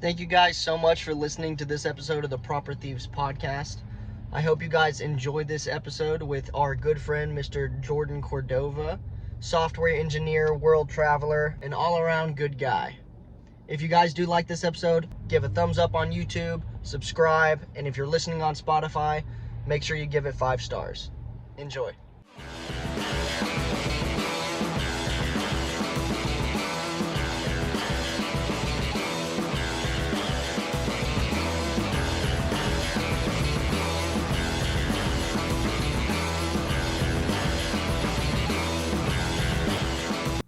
Thank you guys so much for listening to this episode of the ProperThieves podcast. I hope you guys enjoyed this episode with our good friend, Mr. Jordan Cordova, software engineer, world traveler, an all-around good guy. If you guys do like this episode, give a thumbs up on YouTube, subscribe, and if you're listening on Spotify, make sure you give it 5 stars. Enjoy.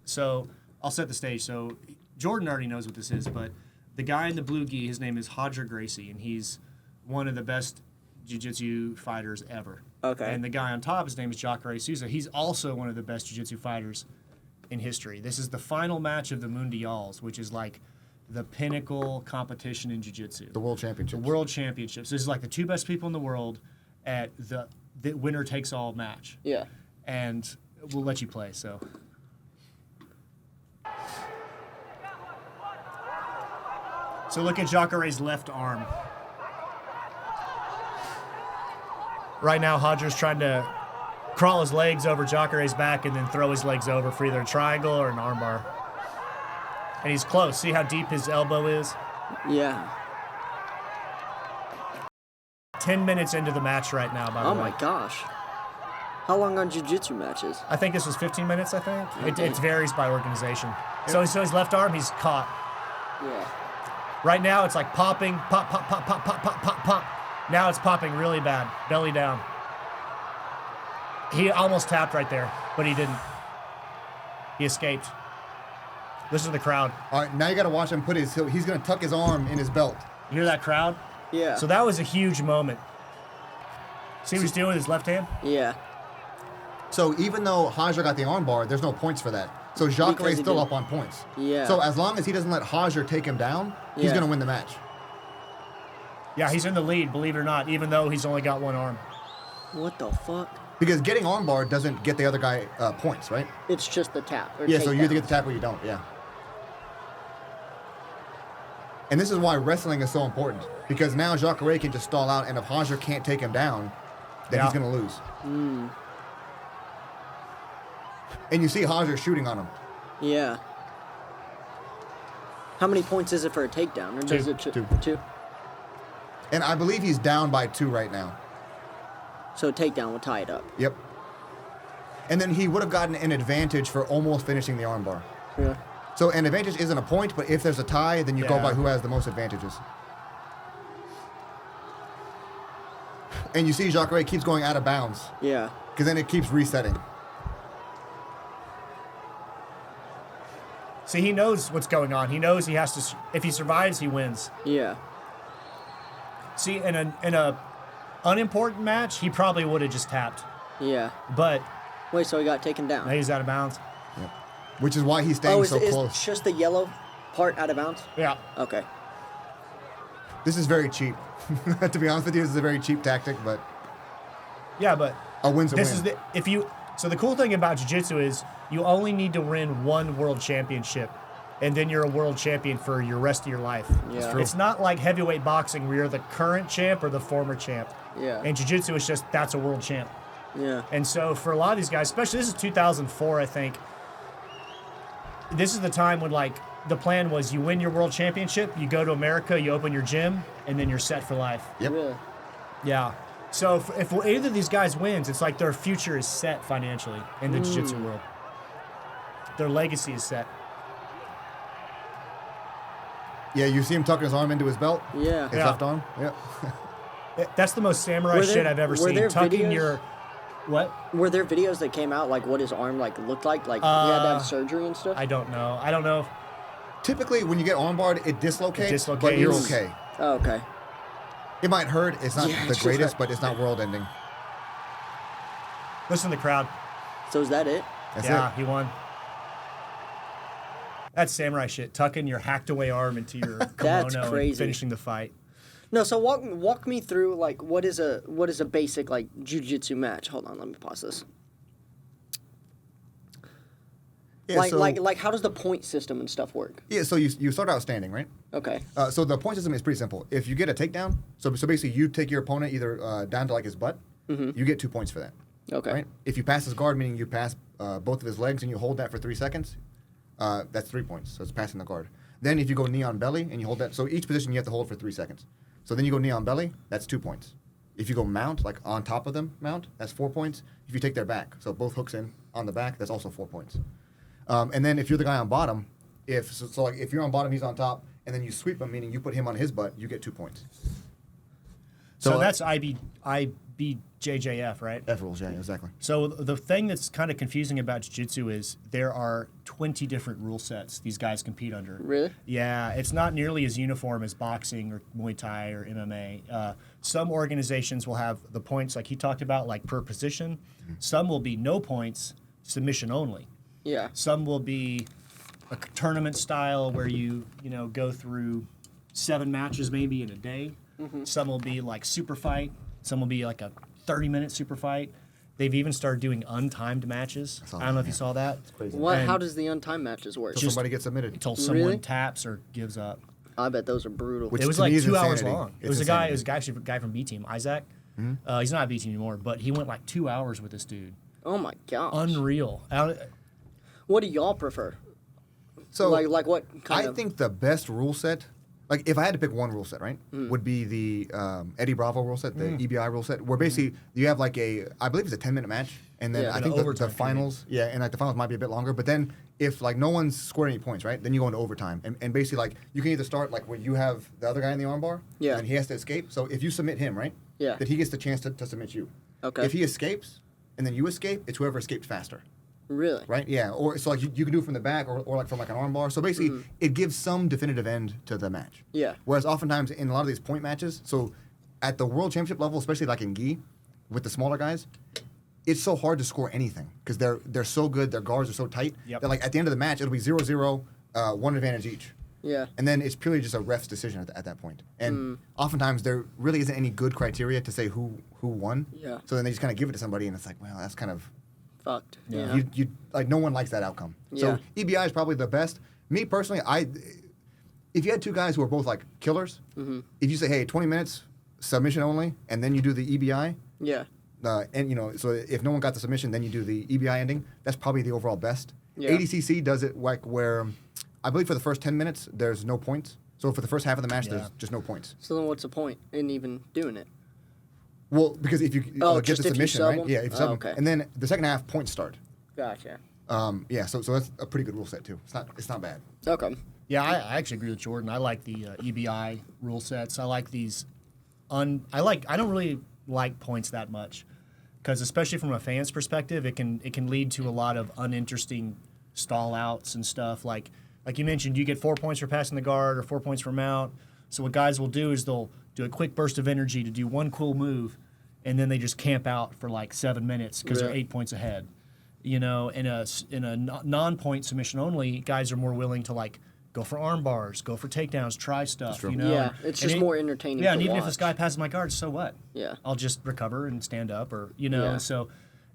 So I'll set the stage. So Jordan already knows what this is, but the guy in the blue gi, his name is Hodger Gracie, and he's one of the best Jiu-Jitsu fighters ever. Okay. And the guy on top, his name is Jacare Souza. He's also one of the best Jiu-Jitsu fighters in history. This is the final match of the Mundials, which is like the pinnacle competition in Jiu-Jitsu. The World Championships. The World Championships. This is like the two best people in the world at the winner-takes-all match. Yeah. And we'll let you play, so... So look at Jacare's left arm. Right now, Hodger's trying to crawl his legs over Jacare's back and then throw his legs over for either a triangle or an armbar. And he's close. See how deep his elbow is? Yeah. 10 minutes into the match right now, by the way. Oh my gosh. How long are jiu-jitsu matches? I think this was 15 minutes, I think. It varies by organization. So his left arm, he's caught. Yeah. Right now, it's like popping, pop, pop, pop, pop, pop, pop, pop, pop. Now it's popping really bad, belly down. He almost tapped right there, but he didn't. He escaped. Listen to the crowd. All right, now you got to watch him put he's going to tuck his arm in his belt. You hear that crowd? Yeah. So that was a huge moment. See what he's doing with his left hand? Yeah. So even though Hodger got the armbar, there's no points for that. So Jacare's still up on points. Yeah. So as long as he doesn't let Hodger take him down, he's Yeah. going to win the match. Yeah, he's in the lead, believe it or not, even though he's only got one arm. What the fuck? Because getting armbar doesn't get the other guy points, right? It's just the tap. Or Yeah, so you either takedown. get the tap or you don't, yeah. And this is why wrestling is so important. Because now Jacare can just stall out, and if Hodger can't take him down, then Yeah. he's going to lose. And you see Hodger shooting on him. Yeah. How many points is it for a takedown? Or does it Two. And I believe he's down by 2 right now. So a takedown will tie it up. Yep. And then he would have gotten an advantage for almost finishing the armbar. Yeah. So an advantage isn't a point, but if there's a tie, then you go Yeah. by who has the most advantages. And you see Jacare keeps going out of bounds, Yeah. because then it keeps resetting. See, he knows what's going on. He knows he has to, if he survives, he wins. Yeah. See, in a unimportant match, he probably would have just tapped. Yeah. But Wait, so he got taken down? now he's out of bounds. Yep. Which is why he's staying so is close. just the yellow part out of bounds? Yeah. Okay. This is very cheap. To be honest with you, this is a very cheap tactic, but Yeah, but a win's a this win. is so the cool thing about jiu-jitsu is you only need to win one world championship, and then you're a world champion for your rest of your life. That's true. It's not like heavyweight boxing where you're the current champ or the former champ. Yeah. And jiu-jitsu is just, that's a world champ. Yeah. And so for a lot of these guys, especially this is 2004, I think, this is the time when like the plan was you win your world championship, you go to America, you open your gym, and then you're set for life. Yep. Really? Yeah. So if either of these guys wins, it's like their future is set financially in the jiu-jitsu world. Their legacy is set. Yeah, you see him tucking his arm into his belt? Yeah. His Yeah. left arm? Yep. That's the most samurai Were there- shit I've ever were seen. there Tucking videos? your what? Were there videos that came out like what his arm like looked like? Like he had to have surgery and stuff? I don't know. I don't know. Typically, when you get armbarred, it dislocates, but dislocates. you're okay. Oh, okay. It might hurt. It's not Yeah, the it's just greatest, like- but it's not world-ending. Listen to the crowd. So is that it? That's Yeah, it. he won. That's samurai shit. Tucking your hacked away arm into your kimono and crazy. finishing the fight. No, so walk me through like what is a basic like jiu-jitsu match. Hold on, let me pause this. Yeah, like how does the point system and stuff work? Yeah, so you start out standing, right? Okay. So the point system is pretty simple. If you get a takedown, so basically you take your opponent either down to like his butt, you get 2 points for that. Okay. Right? If you pass his guard, meaning you pass both of his legs and you hold that for 3 seconds, that's 3 points. So it's passing the guard. Then if you go knee on belly and you hold that, so each position you have to hold for 3 seconds. So then you go knee on belly, that's 2 points. If you go mount, like on top of them, mount, that's 4 points. If you take their back, so both hooks in on the back, that's also 4 points. And then if you're the guy on bottom, like if you're on bottom, he's on top, and then you sweep him, meaning you put him on his butt, you get 2 points. So that's IBJJF, right? F rules, yeah, exactly. So the thing that's kind of confusing about jiu-jitsu is there are 20 different rule sets these guys compete under. Really? Yeah, it's not nearly as uniform as boxing or Muay Thai or MMA. Some organizations will have the points like he talked about, like per position. Some will be no points, submission only. Yeah. Some will be a tournament style where you go through 7 matches maybe in a day. Some will be like super fight. Some will be like a 30-minute super fight. They've even started doing untimed matches. I don't know if you saw that. Crazy. How does the untimed matches work? So somebody gets submitted. Until someone Really? taps or gives up. I bet those are brutal. Which It was to like me is 2 hours insanity. long. It It's was insanity. actually a guy from B Team, Isaac. He's not at B Team anymore, but he went like 2 hours with this dude. Oh my gosh. Unreal. What do y'all prefer? So Like what kind I of? think the best rule set, like if I had to pick one rule set, right, would be the Eddie Bravo rule set, the EBI rule set, where basically you have like I believe it's a 10-minute match, and then Yeah. I And think an the overtime finals, and like the finals might be a bit longer, but then if like no one's scored any points, right, then you go into overtime, and basically like you can either start like where you have the other guy in the armbar, Yeah. and he has to escape. So if you submit him, right, Yeah. then he gets the chance to submit you. Okay. If he escapes, and then you escape, it's whoever escaped faster. Really? Right? Yeah. Or so like you can do it from the back or like from like an arm bar. So basically it gives some definitive end to the match. Yeah. Whereas oftentimes in a lot of these point matches, so at the world championship level, especially like in gi, with the smaller guys, it's so hard to score anything because they're so good, their guards are so tight Yep. that like at the end of the match it'll be 0-0, one advantage each. Yeah. And then it's purely just a ref's decision at that point. And oftentimes there really isn't any good criteria to say who won. Yeah. So then they just kind of give it to somebody and it's like, well, that's kind of Fucked. Yeah. Yeah. you like no one likes that outcome. So EBI is probably the best. Me personally, if you had 2 guys who are both like killers, if you say, hey, 20 minutes submission only, and then you do the EBI, Yeah. and so if no one got the submission, then you do the EBI ending. That's probably the overall best. Yeah. ADCC does it like where I believe for the first 10 minutes there's no points. So for the first half of the match, Yeah. there's just no points. So then what's the point in even doing it? Well, because if you get just the if you submission, sub right? them? Yeah, if you sub them. Okay. And then the second half points start. Gotcha. Yeah, so that's a pretty good rule set too. It's not bad. Okay. Yeah, I actually agree with Jordan. I like the EBI rule sets. I like these. I don't really like points that much because, especially from a fan's perspective, it can lead to a lot of uninteresting stall outs and stuff. Like you mentioned, you get 4 points for passing the guard or 4 points for mount. So what guys will do is they'll do a quick burst of energy to do one cool move, and then they just camp out for like 7 minutes because they're Yeah. 8 points ahead. In a non-point submission only, guys are more willing to like go for arm bars, go for takedowns, try stuff. true. Yeah, it's And just more entertaining Yeah, to and even if watch. this guy passes my guard, so what? Yeah. I'll just recover and stand up, or Yeah. And so,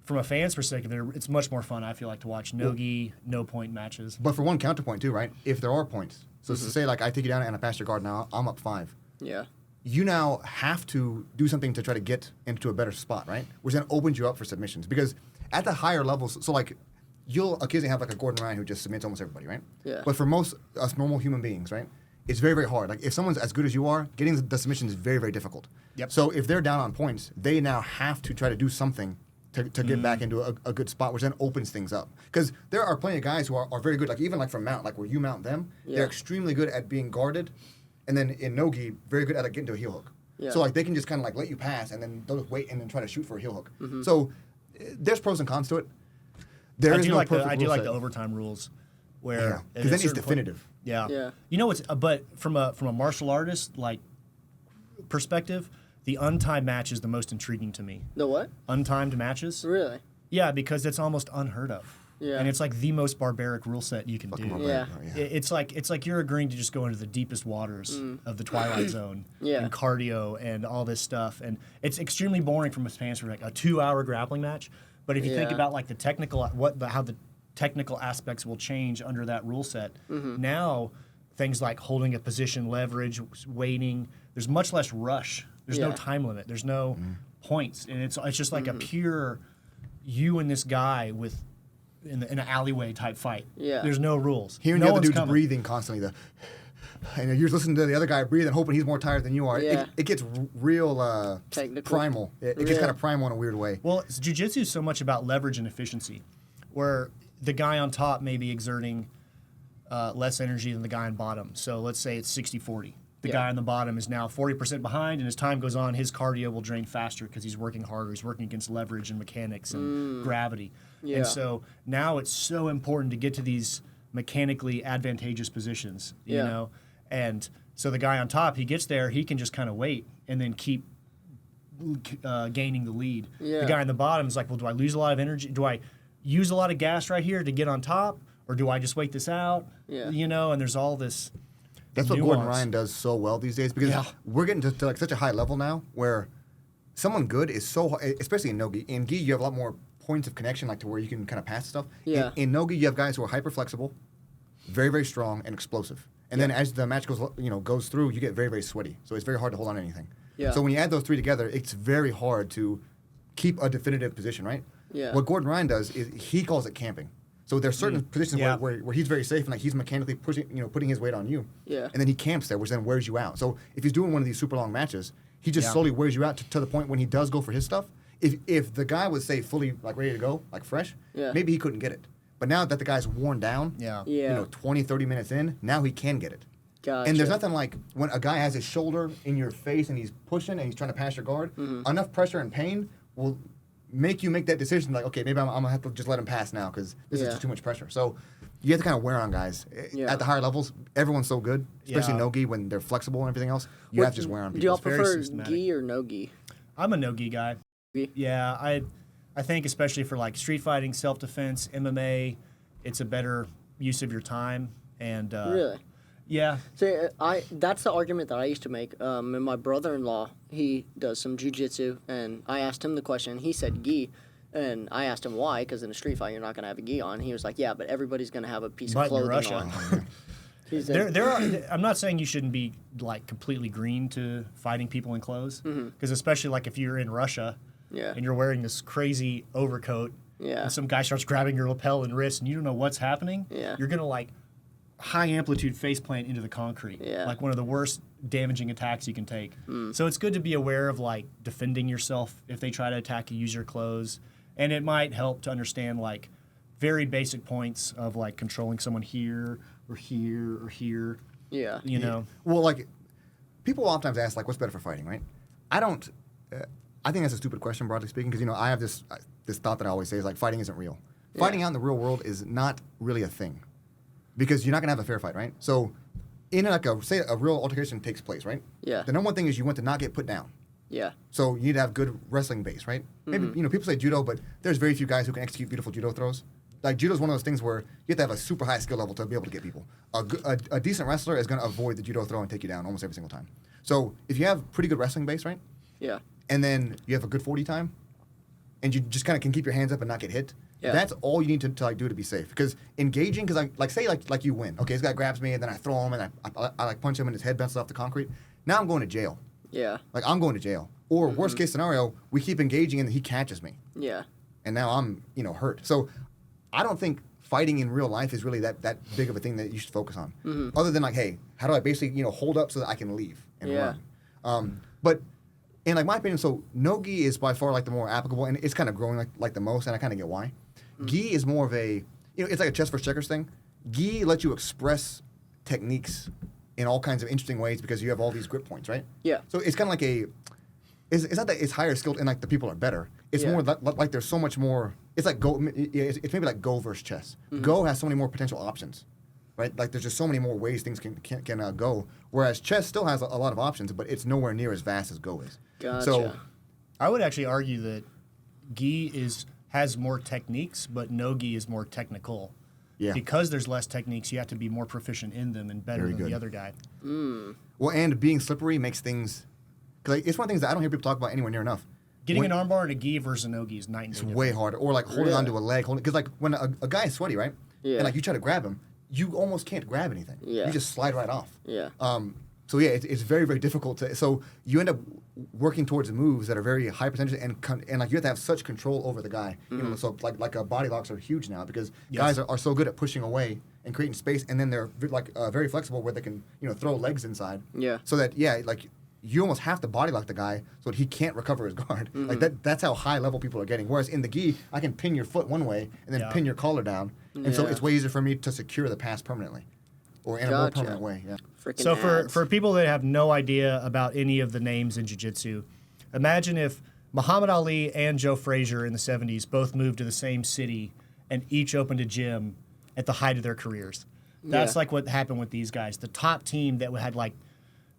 from a fan's perspective, it's much more fun. I feel like to watch no-gi, no-point matches. But for one counterpoint too, right? If there are points, so to say like I take you down and I pass your guard now, I'm up 5. Yeah. You now have to do something to try to get into a better spot, right? Which then opens you up for submissions because at the higher levels, so like you'll occasionally have like a Gordon Ryan who just submits almost everybody, right? Yeah. But for most us normal human beings, right, it's very, very hard. Like if someone's as good as you are, getting the submission is very, very difficult. Yep. So if they're down on points, they now have to try to do something to get back into a good spot, which then opens things up. Because there are plenty of guys who are very good, like even like from mount, like where you mount them, Yeah. they're extremely good at being guarded, and then in no-gi, very good at like, getting to a heel hook. Yeah. So like they can just kind of like let you pass and then they'll just wait and then try to shoot for a heel hook. Mm-hmm. So there's pros and cons to it. There I is do no like perfect the rule set. overtime rules, where Yeah, at because a then it's certain point- definitive. Yeah. Yeah. You know what's but from a martial artist like perspective, the untimed match is the most intriguing to me. The what? Untimed matches. Really? Yeah, because it's almost unheard of. Yeah. And it's like the most barbaric rule set you can do. Yeah. It's like you're agreeing to just go into the deepest waters of the Twilight Zone Yeah. and cardio and all this stuff, and it's extremely boring from a fan's perspective. Like a 2-hour grappling match, but if you think Yeah. about like the technical how the technical aspects will change under that rule set. Now, things like holding a position, leverage, waiting, there's much less rush. There's no time limit. There's no points. And it's just like a pure you and this guy in an alleyway type fight. Yeah. There's no rules. Hearing no the other one's dude's coming. breathing constantly, and you're listening to the other guy breathe and hoping he's more tired than you are. Yeah. It gets real Technical. primal. It gets kind of primal in a weird way. Well, jiu-jitsu is so much about leverage and efficiency, where the guy on top may be exerting less energy than the guy on bottom. So let's say it's 60-40. The guy on the bottom is now 40% behind, and as time goes on, his cardio will drain faster because he's working harder. He's working against leverage and mechanics and gravity. Yeah. And so now it's so important to get to these mechanically advantageous positions, you know? And so the guy on top, he gets there, he can just kind of wait and then keep gaining the lead. Yeah. The guy on the bottom is like, well, do I lose a lot of energy? Do I use a lot of gas right here to get on top? Or do I just wait this out? Yeah. You know, and there's all this That's what nuance. Gordon Ryan does so well these days because we're getting to like such a high level now where someone good is so, especially in no-gi. In gi, you have a lot more points of connection, like to where you can kind of pass stuff. Yeah. In no-gi, you have guys who are hyper flexible, very, very strong, and explosive. And then as the match goes through, you get very, very sweaty. So it's very hard to hold on to anything. Yeah. So when you add those three together, it's very hard to keep a definitive position, right? Yeah. What Gordon Ryan does is he calls it camping. So there's certain positions Yeah. where he's very safe and like he's mechanically putting his weight on you. Yeah. And then he camps there, which then wears you out. So if he's doing one of these super long matches, he just slowly wears you out to the point when he does go for his stuff. If the guy was say fully like ready to go, like fresh, maybe he couldn't get it. But now that the guy's worn down, 20, 30 minutes in, now he can get it. Gotcha. And there's nothing like when a guy has his shoulder in your face and he's pushing and he's trying to pass your guard, enough pressure and pain will make you make that decision like, okay, maybe I'm going to have to just let him pass now because this is just too much pressure. So you have to kind of wear on guys. At the higher levels, everyone's so good, especially no-gi when they're flexible and everything else. You have to just wear on people. Do y'all It's very prefer systematic. gi or no gi? I'm a no-gi guy. Gi? Yeah, I think especially for like street fighting, self-defense, MMA, it's a better use of your time. And Really? Yeah. See, that's the argument that I used to make. And my brother-in-law, he does some jiu-jitsu, and I asked him the question, and he said gi. And I asked him why, because in a street fight, you're not going to have a gi on. He was like, yeah, but everybody's going to have a piece But of in clothing Russia. on. He said, There are. I'm not saying you shouldn't be like completely green to fighting people in clothes, because especially like if you're in Russia, and you're wearing this crazy overcoat, and some guy starts grabbing your lapel and wrist, and you don't know what's happening, you're gonna like high amplitude face plant into the concrete, like one of the worst damaging attacks you can take. So it's good to be aware of like defending yourself if they try to attack you. Use your clothes, and it might help to understand like very basic points of like controlling someone here or here or here. Yeah. You know. Well, like, people oftentimes ask, like, what's better for fighting, right? I don't, I think that's a stupid question, broadly speaking, because, I have this thought that I always say is, like, fighting isn't real. Fighting out in the real world is not really a thing, because you're not going to have a fair fight, right? So, in, like, say a real altercation takes place, right? Yeah. The number one thing is you want to not get put down. Yeah. So, you need to have good wrestling base, right? Maybe, people say judo, but there's very few guys who can execute beautiful judo throws. Like, judo is one of those things where you have to have a super high skill level to be able to get people. A decent wrestler is going to avoid the judo throw and take you down almost every single time. So if you have pretty good wrestling base, right? Yeah. And then you have a good 40 time, and you just kind of can keep your hands up and not get hit. Yeah. That's all you need to like do to be safe. Because engaging, because say you win. Okay, this guy grabs me and then I throw him and I like punch him and his head bounces off the concrete. Now I'm going to jail. Yeah. Like I'm going to jail. Or worst case scenario, we keep engaging and he catches me. Yeah. And now I'm hurt. So I don't think fighting in real life is really that big of a thing that you should focus on. Other than like, hey, how do I basically hold up so that I can leave and run? But in like my opinion, so no-gi is by far like the more applicable, and it's kind of growing like the most, and I kind of get why. Gi is more of a it's like a chess versus checkers thing. Gi lets you express techniques in all kinds of interesting ways because you have all these grip points, right? Yeah. So it's kind of like it's not that it's higher skilled and like the people are better. It's more like there's so much more. It's like Go. It's maybe like Go versus chess. Go has so many more potential options, right? Like there's just so many more ways things can go. Whereas chess still has a lot of options, but it's nowhere near as vast as Go is. Gotcha. So I would actually argue that gi has more techniques, but no-gi is more technical. yeah. Because there's less techniques, you have to be more proficient in them and better Very than good. the other guy. Well, and being slippery makes things. Because it's one of the things that I don't hear people talk about anywhere near enough. Getting an armbar and a gi versus an ogi is night and day. It's way harder. Or like holding onto a leg, because like when a guy is sweaty, right? Yeah. And like you try to grab him, you almost can't grab anything. Yeah. You just slide right off. Yeah. So yeah, it's very, very difficult to. So you end up working towards moves that are very high percentage and like you have to have such control over the guy. You know, so like body locks are huge now because guys are so good at pushing away and creating space, and then they're very flexible where they can throw legs inside. Yeah. So that like you almost have to body lock the guy so that he can't recover his guard. Like that's how high level people are getting. Whereas in the gi, I can pin your foot one way and then pin your collar down, and so it's way easier for me to secure the pass permanently, or in a more permanent way. Yeah. So for people that have no idea about any of the names in jiu-jitsu, imagine if Muhammad Ali and Joe Frazier in the 70s both moved to the same city and each opened a gym at the height of their careers. That's like what happened with these guys. The top team that had like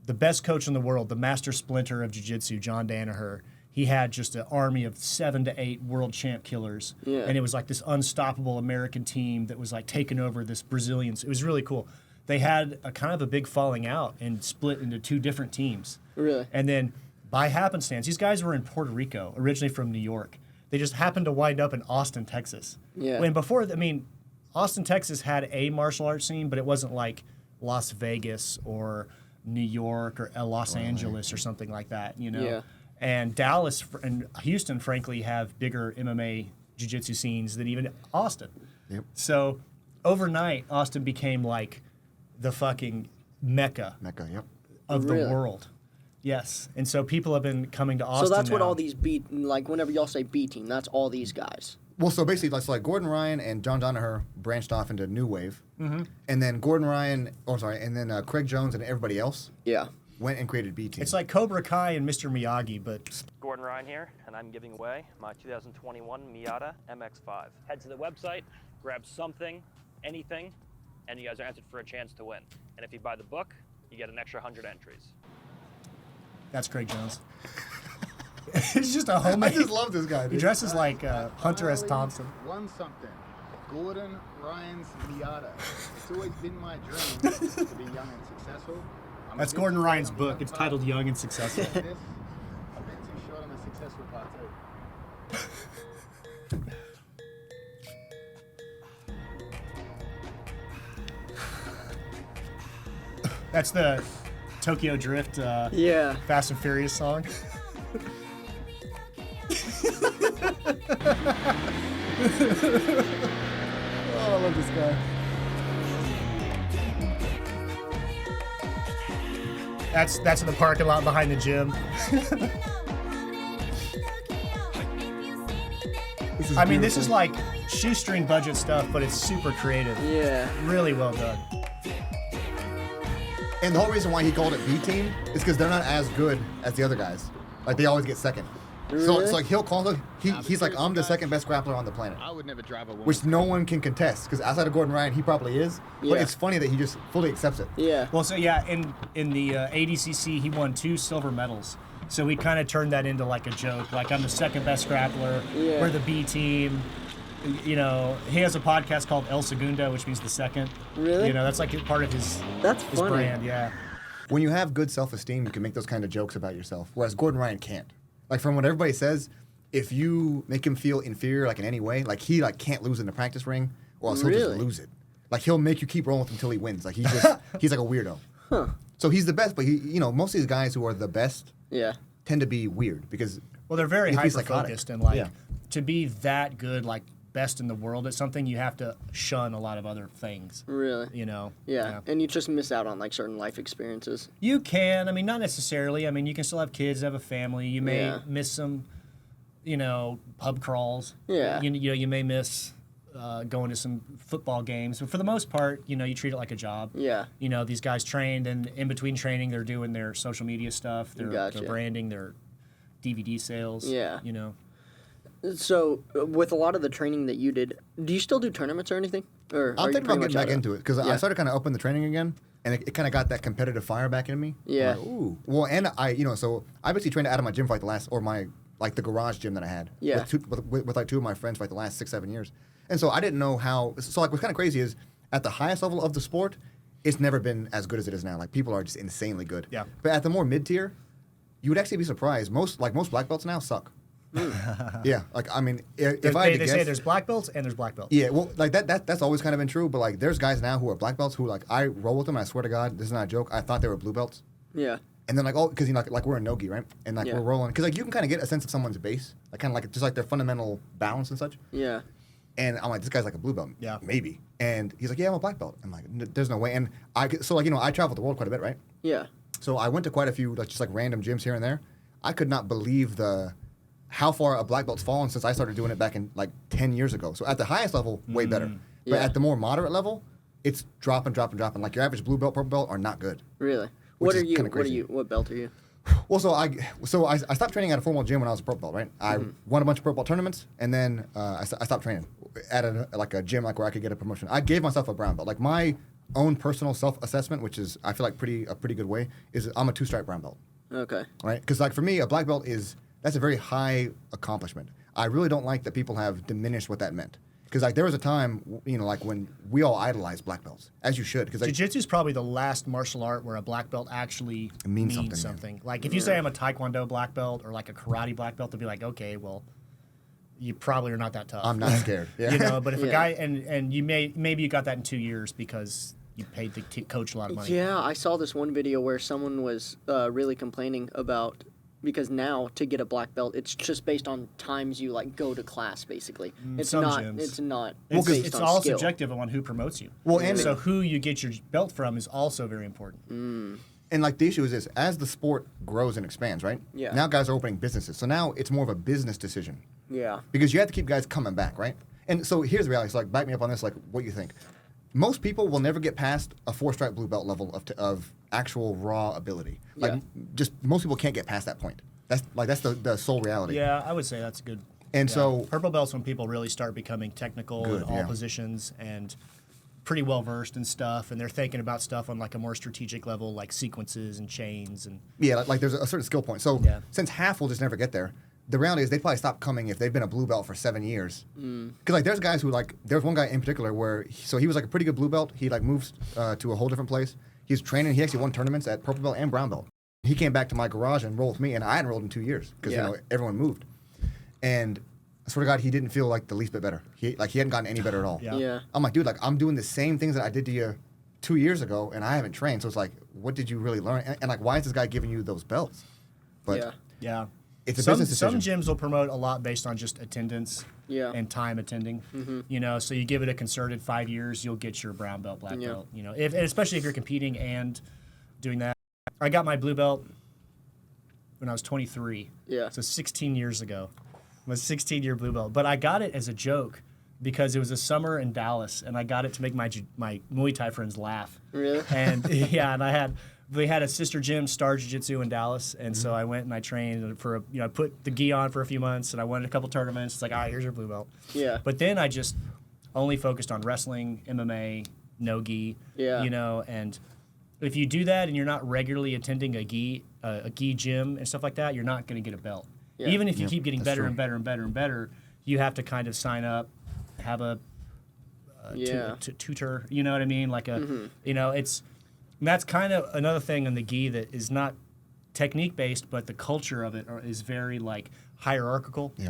the best coach in the world, the master splinter of jiu-jitsu, John Danaher, he had just an army of 7 to 8 world champ killers. Yeah. And it was like this unstoppable American team that was like taking over this Brazilians. It was really cool. They had a kind of a big falling out and split into 2 different teams. Really? And then by happenstance, these guys were in Puerto Rico, originally from New York. They just happened to wind up in Austin, Texas. Yeah. When before, I mean, Austin, Texas had a martial arts scene, but it wasn't like Las Vegas or New York or Los Angeles or something like that, you know? Yeah. And Dallas and Houston, frankly, have bigger MMA jiu-jitsu scenes than even Austin. Yep. So overnight, Austin became like the fucking mecca of the world. Yes. And so people have been coming to Austin. So that's what now. all these like whenever y'all say B team, that's all these guys. Well, so basically, that's like Gordon Ryan and John Danaher branched off into New Wave. Mm-hmm. And then and then Craig Jones and everybody else went and created B Team. It's like Cobra Kai and Mr. Miyagi, but... Gordon Ryan here, and I'm giving away my 2021 Miata MX-5. Head to the website, grab something, anything, and you guys are entered for a chance to win. And if you buy the book, you get an extra 100 entries. That's Craig Jones. He's just a homemade. I just love this guy. Dude. He dresses like Hunter S. Thompson. Won something. Gordon Ryan's Miata. It's always been my dream to be young and successful. That's Gordon Ryan's book. It's titled Young and Successful. I've been too short on a successful part too. That's the Tokyo Drift Fast and Furious song. Oh, I love this guy. That's in the parking lot behind the gym. This is like shoestring budget stuff, but it's super creative. Yeah. Really well done. And the whole reason why he called it B Team is because they're not as good as the other guys. Like, they always get second. Really? So it's like he'll call it. He's like, I'm the second best grappler on the planet. I would never drive a woman. Which no one can contest, because outside of Gordon Ryan, he probably is. Yeah. But it's funny that he just fully accepts it. Yeah. Well, so yeah, in the ADCC, he won 2 silver medals. So we kind of turned that into like a joke. Like, I'm the second best grappler. Yeah. We're the B Team. You know, he has a podcast called El Segundo, which means the second. Really? You know, that's like part of his brand. Yeah. When you have good self-esteem, you can make those kind of jokes about yourself, whereas Gordon Ryan can't. Like, from what everybody says, if you make him feel inferior, like in any way, like he can't lose in the practice ring, or else he'll just lose it. Like, he'll make you keep rolling with him until he wins. Like, he's like a weirdo. Huh. So he's the best, but most of these guys who are the best tend to be weird because they're very hyper-focused and to be that good, like best in the world at something, you have to shun a lot of other things. Really? You know? Yeah. And you just miss out on like certain life experiences. You can. I mean, not necessarily. I mean, you can still have kids, have a family. You may miss some, pub crawls. Yeah. You may miss going to some football games. But for the most part, you treat it like a job. Yeah. These guys trained, and in between training, they're doing their social media stuff, their branding, their DVD sales. Yeah. So, with a lot of the training that you did, do you still do tournaments or anything? Or I'm thinking about getting back into it because I started kind of upping the training again, and it kind of got that competitive fire back in me. Yeah. Like, ooh. Well, and so I basically trained out of my gym for like the garage gym that I had. Yeah. With like 2 of my friends for like the last 6-7 years, and so I didn't know how. So like, what's kind of crazy is at the highest level of the sport, it's never been as good as it is now. Like, people are just insanely good. Yeah. But at the more mid tier, you would actually be surprised. Most black belts now suck. Yeah, like I mean, if They, I had to they guess, say there's black belts and there's black belts. yeah, well, like that's always kind of been true. But like, there's guys now who are black belts who like I roll with them. And I swear to God, this is not a joke. I thought they were blue belts, Yeah. and then like because you know like we're in nogi, right? And like Yeah. we're rolling because like you can kind of get a sense of someone's base, like kind of like just like their fundamental balance and such. Yeah. And I'm like, this guy's like a blue belt. Yeah. Maybe. And he's like, yeah, I'm a black belt. I'm like, there's no way. And so like, you know, I traveled the world quite a bit, right? Yeah. So I went to quite a few, like just like random gyms here and there. I could not believe how far a black belt's fallen since I started doing it back in like 10 years ago. So at the highest level, way better. But Yeah. at the more moderate level, it's dropping. Like your average blue belt, purple belt are not good. Really. Which What are is you? kinda What are crazy. you? What belt are you? Well, so I stopped training at a formal gym when I was a purple belt, right? I won a bunch of purple belt tournaments, and then I stopped training at a gym like where I could get a promotion. I gave myself a brown belt. Like my own personal self-assessment, which is I feel like a pretty good way, is I'm a 2-stripe brown belt, Okay. right? Because like for me, a black belt that's a very high accomplishment. I really don't like that people have diminished what that meant. Because like there was a time, you know, like when we all idolized black belts, as you should. Because like, Jiu-Jitsu is probably the last martial art where a black belt actually means means something, man. Like if you say I'm a Taekwondo black belt or like a karate black belt, they'll be like, okay, well, you probably are not that tough. I'm not scared. Yeah. You know, but if a Yeah. guy and you maybe you got that in 2 years because you paid the coach a lot of money. Yeah, I saw this one video where someone was really complaining about because now to get a black belt, it's just based on times you like go to class. Basically, it's some not. gyms. It's not. It's, based it's on all skill. subjective on who promotes you. Well, and so who you get your belt from is also very important. And like the issue is this: as the sport grows and expands, right? Yeah. Now guys are opening businesses, so now it's more of a business decision Yeah. because you have to keep guys coming back, right? And so here's the reality: so like, back me up on this. Like, what you think? Most people will never get past a 4-stripe blue belt level of actual raw ability. Like, Yeah. just most people can't get past that point. That's the sole reality. Yeah, I would say that's good. And yeah. so- purple belts when people really start becoming technical Good, in all yeah. positions and pretty well versed in stuff, and they're thinking about stuff on like a more strategic level, like sequences and chains and Yeah, like there's a certain skill point. So Yeah. since half will just never get there, the reality is they probably stop coming if they've been a blue belt for 7 years. Because like there's guys who like there's one guy in particular where he was like a pretty good blue belt. He like moved to a whole different place. He was training. He actually won tournaments at purple belt and brown belt. He came back to my garage and rolled with me, and I hadn't rolled in 2 years because Yeah. you know everyone moved. And I swear to God, he didn't feel like the least bit better. He hadn't gotten any better at all. Yeah. Yeah. I'm like, dude, like I'm doing the same things that I did to you 2 years ago, and I haven't trained. So it's like, what did you really learn? And like, why is this guy giving you those belts? But Yeah. yeah. it's a some business some decision. gyms will promote a lot based on just attendance Yeah. and time attending. You know, so you give it a concerted 5 years, you'll get your brown belt, black Yeah. belt. You know, and especially if you're competing and doing that. I got my blue belt when I was 23. Yeah. So 16 years ago. I'm a 16-year blue belt. But I got it as a joke because it was a summer in Dallas, and I got it to make my Muay Thai friends laugh. Really? And yeah, and they had a sister gym, Star Jiu-Jitsu in Dallas, and so I went and I trained for I put the gi on for a few months, and I won a couple tournaments. It's like, all right, here's your blue belt. Yeah. But then I just only focused on wrestling, MMA, no gi. Yeah. You know, and if you do that and you're not regularly attending a gi gym and stuff like that, you're not going to get a belt. Yeah. Even if you keep getting that's better true. and better and better and better, you have to kind of sign up, have a Yeah. tutor. You know what I mean? Like a, you know, that's kind of another thing on the gi that is not technique based, but the culture of it is very like hierarchical. Yeah.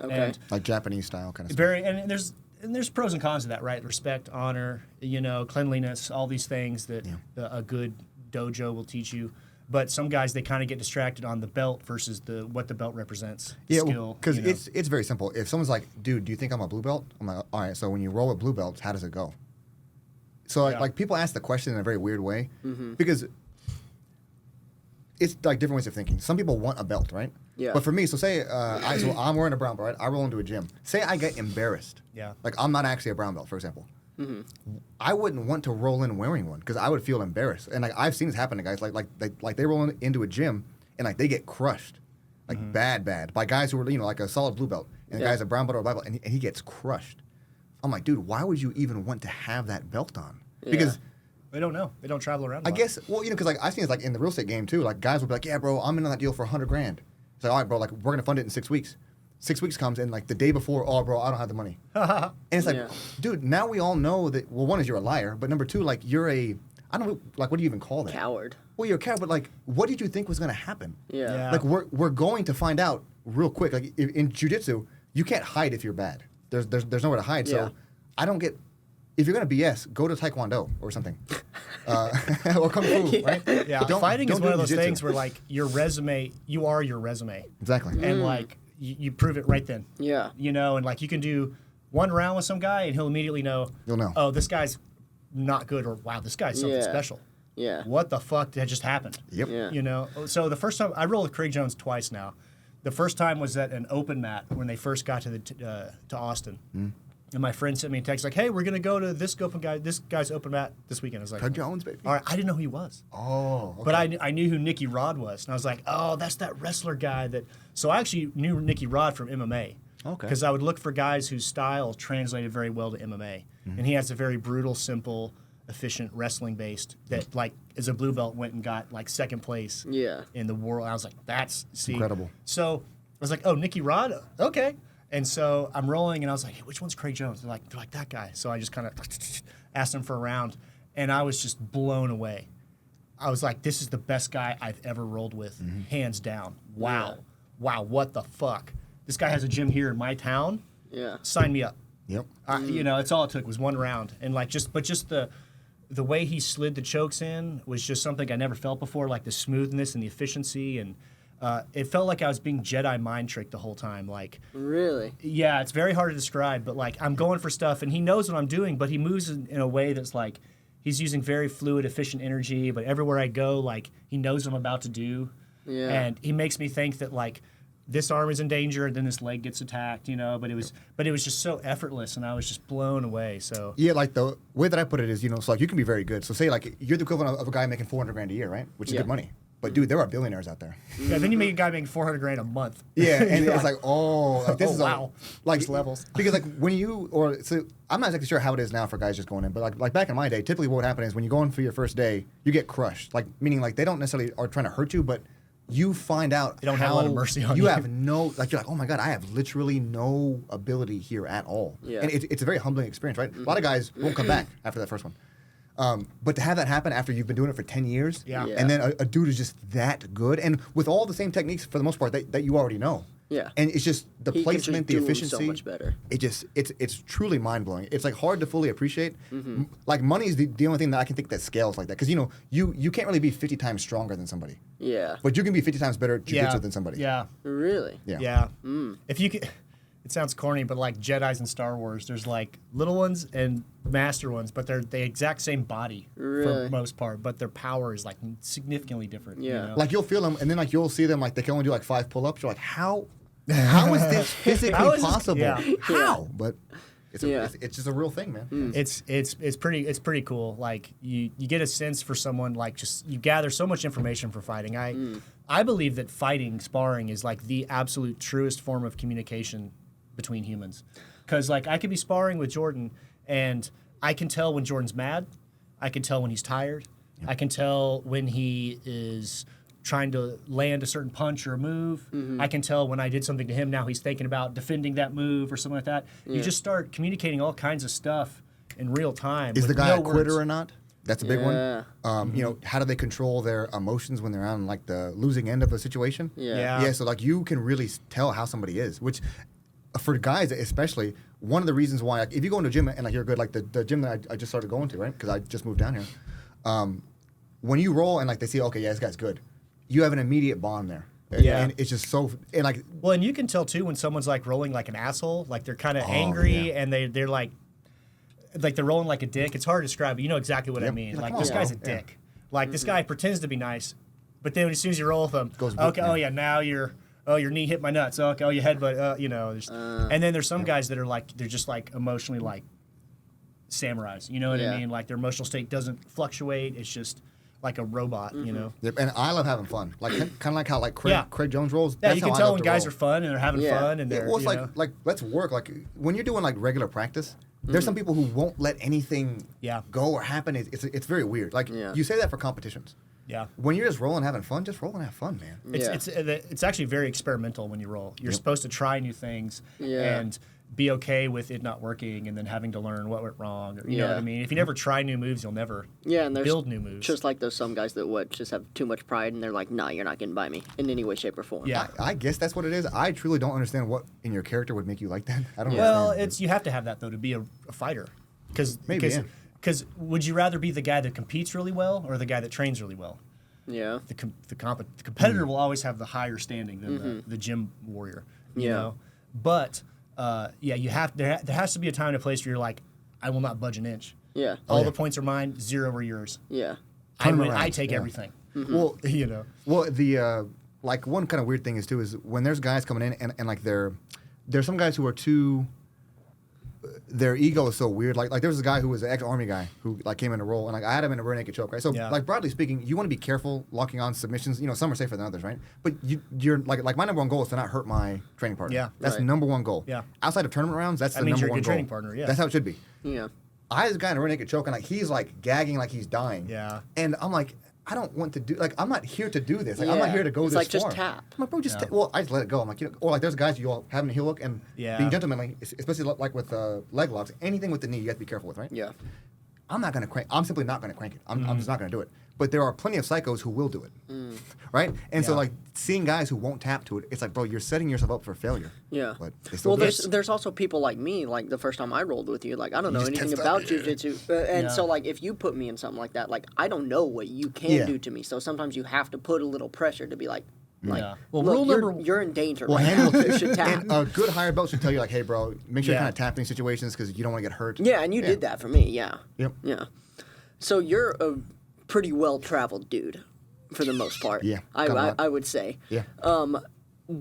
Okay. And Like Japanese style kind of stuff. very, and there's pros and cons to that, right? Respect, honor, you know, cleanliness, all these things that a good dojo will teach you. But some guys, they kind of get distracted on the belt versus what the belt represents. Yeah, skill. because you know. it's very simple. If someone's like, dude, do you think I'm a blue belt? I'm like, all right, so when you roll with blue belts, how does it go? So Yeah. like people ask the question in a very weird way because it's like different ways of thinking. Some people want a belt, right? Yeah. But for me, so say so I'm wearing a brown belt, right? I roll into a gym. Say I get embarrassed. Yeah. Like I'm not actually a brown belt, for example. I wouldn't want to roll in wearing one because I would feel embarrassed. And like I've seen this happen to guys, like they roll into a gym and like they get crushed, like bad by guys who are like a solid blue belt, and the Yeah. guy's a brown belt or a black belt, and he gets crushed. I'm like, dude, why would you even want to have that belt on? Because They don't know. They don't travel around a I lot. guess, well, because like I've seen it like in the real estate game too. Like guys will be like, yeah, bro, I'm in on that deal for $100 grand. It's like, all right, bro, like we're gonna fund it in 6 weeks. 6 weeks comes and like the day before, oh, bro, I don't have the money. And it's like, Yeah. dude, now we all know that. Well, one is you're a liar, but number two, like you're I don't know, like what do you even call that? Coward. Well, you're a coward, but like, what did you think was gonna happen? Yeah. Yeah. Like we're going to find out real quick, like in jiu-jitsu, you can't hide if you're bad. There's nowhere to hide. Yeah. So I don't get. If you're gonna BS, go to Taekwondo or something, or Kung Fu, right? Yeah, But fighting don't is do one of those jiu-jitsu. things where like your resume, you are your resume, Exactly. and like you prove it right then. Yeah. You know, and like you can do one round with some guy, and he'll immediately know. You'll know. Oh, this guy's not good, or wow, this guy's something Yeah. special. Yeah. What the fuck that just happened? Yep. Yeah. You know, so the first time I rolled with Craig Jones twice now. The first time was at an open mat when they first got to to Austin. And my friend sent me a text like, "Hey, we're gonna go to this guy's open mat this weekend." I was like, Craig Jones, baby. "All right." I didn't know who he was, Oh. Okay. but I knew who Nicky Rod was, and I was like, "Oh, that's that wrestler guy that." So I actually knew Nicky Rod from MMA. Okay. Because I would look for guys whose style translated very well to MMA, and he has a very brutal, simple, efficient wrestling based that like as a blue belt went and got like second place. Yeah. In the world, I was like, "That's Incredible. So I was like, "Oh, Nicky Rod, okay." And so I'm rolling, and I was like, "Hey, which one's Craig Jones?" They're like that guy. So I just kind of asked him for a round, and I was just blown away. I was like, "This is the best guy I've ever rolled with, hands down." Wow, wow, what the fuck? This guy has a gym here in my town. Yeah. Sign me up. Yep. You know, it's all it took was one round, and like just the way he slid the chokes in was just something I never felt before. Like the smoothness and the efficiency, and it felt like I was being Jedi mind tricked the whole time. Like, Really? yeah, it's very hard to describe, but like I'm going for stuff, and he knows what I'm doing, but he moves in a way that's like he's using very fluid, efficient energy. But everywhere I go, like he knows what I'm about to do, Yeah. and he makes me think that like this arm is in danger, and then this leg gets attacked, you know. But it was just so effortless, and I was just blown away. So Yeah, like the way that I put it is, so like you can be very good. So say like you're the equivalent of a guy making $400,000 a year, right? Which is Yeah. good money. But dude, there are billionaires out there. yeah, then you make a guy making $400,000 a month. Yeah, and You're it's like, this is wow, like these levels. Because like when so I'm not exactly sure how it is now for guys just going in, but like back in my day, typically what would happen is when you go in for your first day, you get crushed. Like meaning like they don't necessarily are trying to hurt you, but you find out They don't have a lot of mercy on you. you. Have no like you're like, oh my god, I have literally no ability here at all. Yeah. And it's a very humbling experience, right? A lot of guys won't come back after that first one. But to have that happen after you've been doing it for 10 years, Yeah. Yeah. and then a dude is just that good, and with all the same techniques for the most part that you already know. Yeah. And it's just the He can just placement, the do 'em efficiency. so much better. It's truly mind blowing. It's like hard to fully appreciate. Mm-hmm. Like money is the only thing that I can think that scales like that, because you can't really be 50 times stronger than somebody, Yeah. but you can be 50 times better at jiu-jitsu Yeah, than somebody. yeah, Really? Yeah. yeah. Mm. If you could, it sounds corny, but like Jedis in Star Wars, there's like little ones and master ones, but they're the exact same body for Really? the most part, but their power is like significantly different. you Yeah. know? Like you'll feel them, and then like you'll see them like they can only do like 5 pull-ups. You're like, how is this physically How is this- possible? yeah. How? But Yeah. it's just a real thing, man. It's pretty cool. Like you get a sense for someone, like just you gather so much information for fighting. I believe that fighting, sparring is like the absolute truest form of communication between humans. Because like I could be sparring with Jordan and I can tell when Jordan's mad. I can tell when he's tired. I can tell when he is trying to land a certain punch or a move. I can tell when I did something to him, now he's thinking about defending that move or something like that. You just start communicating all kinds of stuff in real time. Is with the guy no a quitter words. or not? That's a big Yeah. one. How do they control their emotions when they're on like the losing end of a situation? Yeah. Yeah, so like you can really tell how somebody is, which for guys especially, one of the reasons why, like, if you go into a gym and like you're good, like the gym that I just started going to, right? Because I just moved down here. When you roll and like they see, okay, yeah, this guy's good, you have an immediate bond there. Yeah. And it's just so, and like, Well, and you can tell too when someone's like rolling like an asshole, like they're kind of angry yeah. and they're like they're rolling like a dick. It's hard to describe, but you know exactly what I Yep. mean. You're like, Like come this on, guy's a bro. Yeah. dick. Like this guy pretends to be nice, but then as soon as you roll with him, Goes okay, boop, oh yeah, now your knee hit my nuts. Okay, oh your headbutt, and then there's some guys that are like they're just like emotionally like samurais. You know what I Yeah. mean? Like their emotional state doesn't fluctuate. It's just like a robot. You know. yep, and I love having fun. Like kind of like how like Craig Jones rolls. Yeah, That's you can how I tell love when to guys roll. are fun and they're having Yeah. fun and Yeah, they're well, it's you know. like let's work. Like when you're doing like regular practice, there's some people who won't let anything Yeah. go or happen. It's very weird. Like Yeah. you say that for competitions. Yeah. When you're just rolling, having fun, just roll and have fun, man. It's actually very experimental when you roll. You're supposed to try new things, Yeah. and be okay with it not working and then having to learn what went wrong. Or, you know what I Yeah. mean? If you never try new moves, you'll never Yeah, and there's build new moves. just like those some guys that just have too much pride and they're like, nah, you're not getting by me in any way, shape, or form. Yeah. I guess that's what it is. I truly don't understand what in your character would make you like that. I don't Well, understand. you have to have that though to be a fighter, because Maybe, yeah. would you rather be the guy that competes really well or the guy that trains really well? Yeah. The competitor will always have the higher standing than the gym warrior. You Yeah. know? But you have there has to be a time and a place where you're like, I will not budge an inch. Yeah. All the points are mine, 0 are yours. Yeah. I win, Tournament I rounds, take yeah. everything. Well, You know. well, the like one kind of weird thing is too is when there's guys coming in and like there's some guys who are too. Their ego is so weird. Like there was a guy who was an ex-army guy who like came in a role, and like I had him in a rear naked choke, right? So Yeah. like broadly speaking, you want to be careful locking on submissions. You know, some are safer than others, right? But you're like my number one goal is to not hurt my training partner. Yeah. That's Right. number one goal. Yeah. Outside of tournament rounds, that's That the means number you're a one good goal. training partner, yeah. That's how it should be. Yeah. I had this guy in a rear naked choke, and like he's like gagging like he's dying. Yeah. And I'm like, I don't want to do like I'm not here to do this. Like I'm not Yeah. here to go It's this like, just far. tap. I'm like, bro, just Yeah. well, I just let it go. I'm like, you know, or like there's guys you all having a heel hook and Yeah. being gentlemanly, especially like with leg locks. Anything with the knee, you have to be careful with, right? Yeah. I'm not gonna crank. I'm simply not gonna crank it. I'm Mm-hmm. just not gonna do it. But there are plenty of psychos who will do it, right? And so Yeah. like seeing guys who won't tap to it, it's like, bro, you're setting yourself up for failure. Yeah. But they still Well, do there's it. there's also people like me. Like the first time I rolled with you, like I don't know just anything tensed about up. jujitsu, and Yeah. so like if you put me in something like that, like I don't know what you can Yeah. do to me. So sometimes you have to put a little pressure to be like, Yeah. Well, look, rule number you're in danger. Well, right handle now. You should tap. and a good higher belt should tell you like, hey, bro, make sure Yeah. you're kind of tapping situations because you don't want to get hurt. Yeah, and you did that for me. Yeah. Yep. Yeah. So you're a pretty well traveled dude, for the most part. Yeah, got a I lot. I would say. Yeah.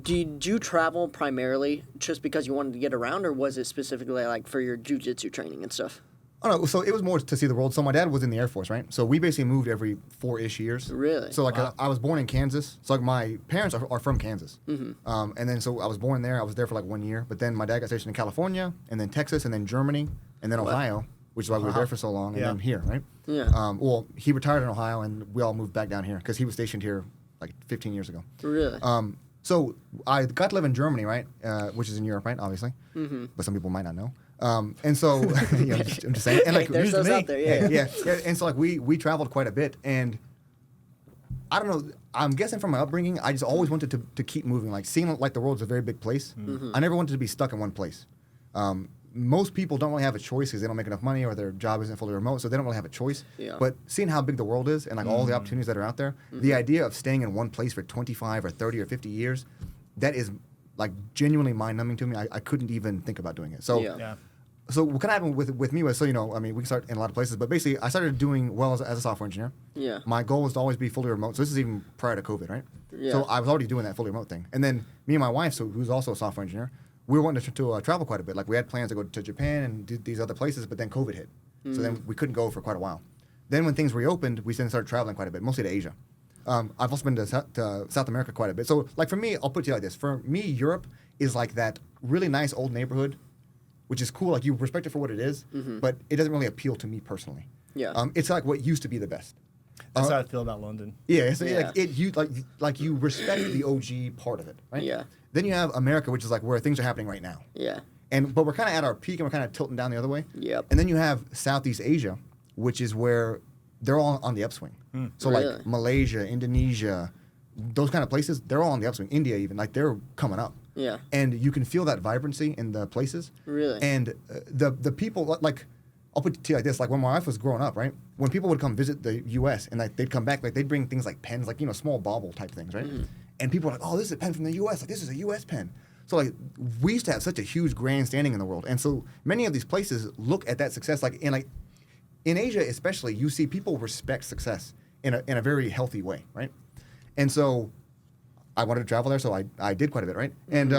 Did you travel primarily just because you wanted to get around, or was it specifically like for your jujitsu training and stuff? Oh no, so it was more to see the world. So my dad was in the Air Force, right? So we basically moved every 4-ish years. Really? So like Wow. I was born in Kansas. So like my parents are from Kansas. And then so I was born there. I was there for like 1 year. But then my dad got stationed in California, and then Texas, and then Germany, and then Ohio, which is why we were there for so long, and Yeah. then here, right? Yeah. Well, he retired in Ohio, and we all moved back down here because he was stationed here like 15 years ago. Really? So I got to live in Germany, right, which is in Europe, right, obviously. But some people might not know. And so you know, I'm just saying. And like, Hey, there's news to those me. out there. Yeah. yeah. And so like we traveled quite a bit, and I don't know. I'm guessing from my upbringing, I just always wanted to keep moving. Like seeing like the world's a very big place. I never wanted to be stuck in one place. Most people don't really have a choice because they don't make enough money or their job isn't fully remote, so they don't really have a choice. Yeah. But seeing how big the world is and like all the opportunities that are out there, the idea of staying in one place for 25 or 30 or 50 years, that is like genuinely mind-numbing to me. I couldn't even think about doing it. So. Yeah. Yeah. So what kind of happened with me was, so, you know, I mean, we can start in a lot of places, but basically I started doing well as a software engineer. Yeah. My goal was to always be fully remote. So this is even prior to COVID, right? Yeah. So I was already doing that fully remote thing. And then me and my wife, who's also a software engineer, we were wanting to travel quite a bit. Like we had plans to go to Japan and do these other places, but then COVID hit. So then we couldn't go for quite a while. Then when things reopened, we then started traveling quite a bit, mostly to Asia. I've also been to South America quite a bit. So like for me, I'll put it to you like this. For me, Europe is like that really nice old neighborhood, which is cool. Like you respect it for what it is, but it doesn't really appeal to me personally. Yeah. It's like what used to be the best. That's how I feel about London. Yeah, it's Yeah. like you respect the OG part of it, right? Yeah. Then you have America, which is like where things are happening right now. Yeah. But we're kind of at our peak and we're kind of tilting down the other way. Yep. And then you have Southeast Asia, which is where they're all on the upswing. So Really? like Malaysia, Indonesia, those kind of places, they're all on the upswing. India even, like they're coming up. Yeah. And you can feel that vibrancy in the places. Really? And the people, like, I'll put it to you like this, like when my wife was growing up, right? When people would come visit the U.S. and like they'd come back, like they'd bring things like pens, like, you know, small bauble type things, right? And people were like, oh, this is a pen from the U.S. Like, this is a U.S. pen. So like we used to have such a huge grand standing in the world. And so many of these places look at that success, like in Asia especially, you see people respect success in a very healthy way, right? And so I wanted to travel there, so I did quite a bit, right? And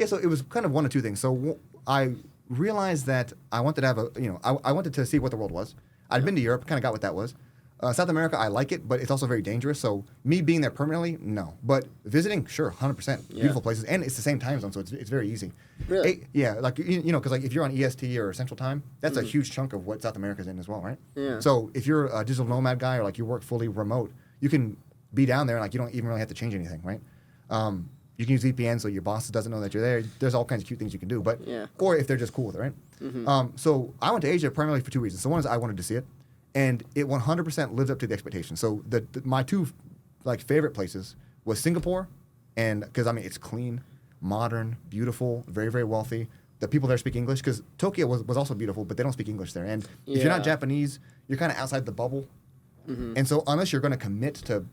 so it was kind of one of two things. So I realized that I wanted to have I wanted to see what the world was. I'd been to Europe, kind of got what that was. South America, I like it, but it's also very dangerous. So me being there permanently, no. But visiting, sure, 100%. Beautiful places, and it's the same time zone, so it's very easy. Really? Yeah, like you know, because like if you're on EST or Central Time, that's a huge chunk of what South America's in as well, right? Yeah. So if you're a digital nomad guy or like you work fully remote, you can be down there and like you don't even really have to change anything, right? You can use VPN so your boss doesn't know that you're there. There's all kinds of cute things you can do, but or if they're just cool with it, right? So I went to Asia primarily for two reasons. So one is I wanted to see it, and it 100% lives up to the expectation. So my two like favorite places was Singapore, and because I mean it's clean, modern, beautiful, very very wealthy. The people there speak English because Tokyo was also beautiful, but they don't speak English there. And if you're not Japanese, you're kind of outside the bubble. And so unless you're going to commit to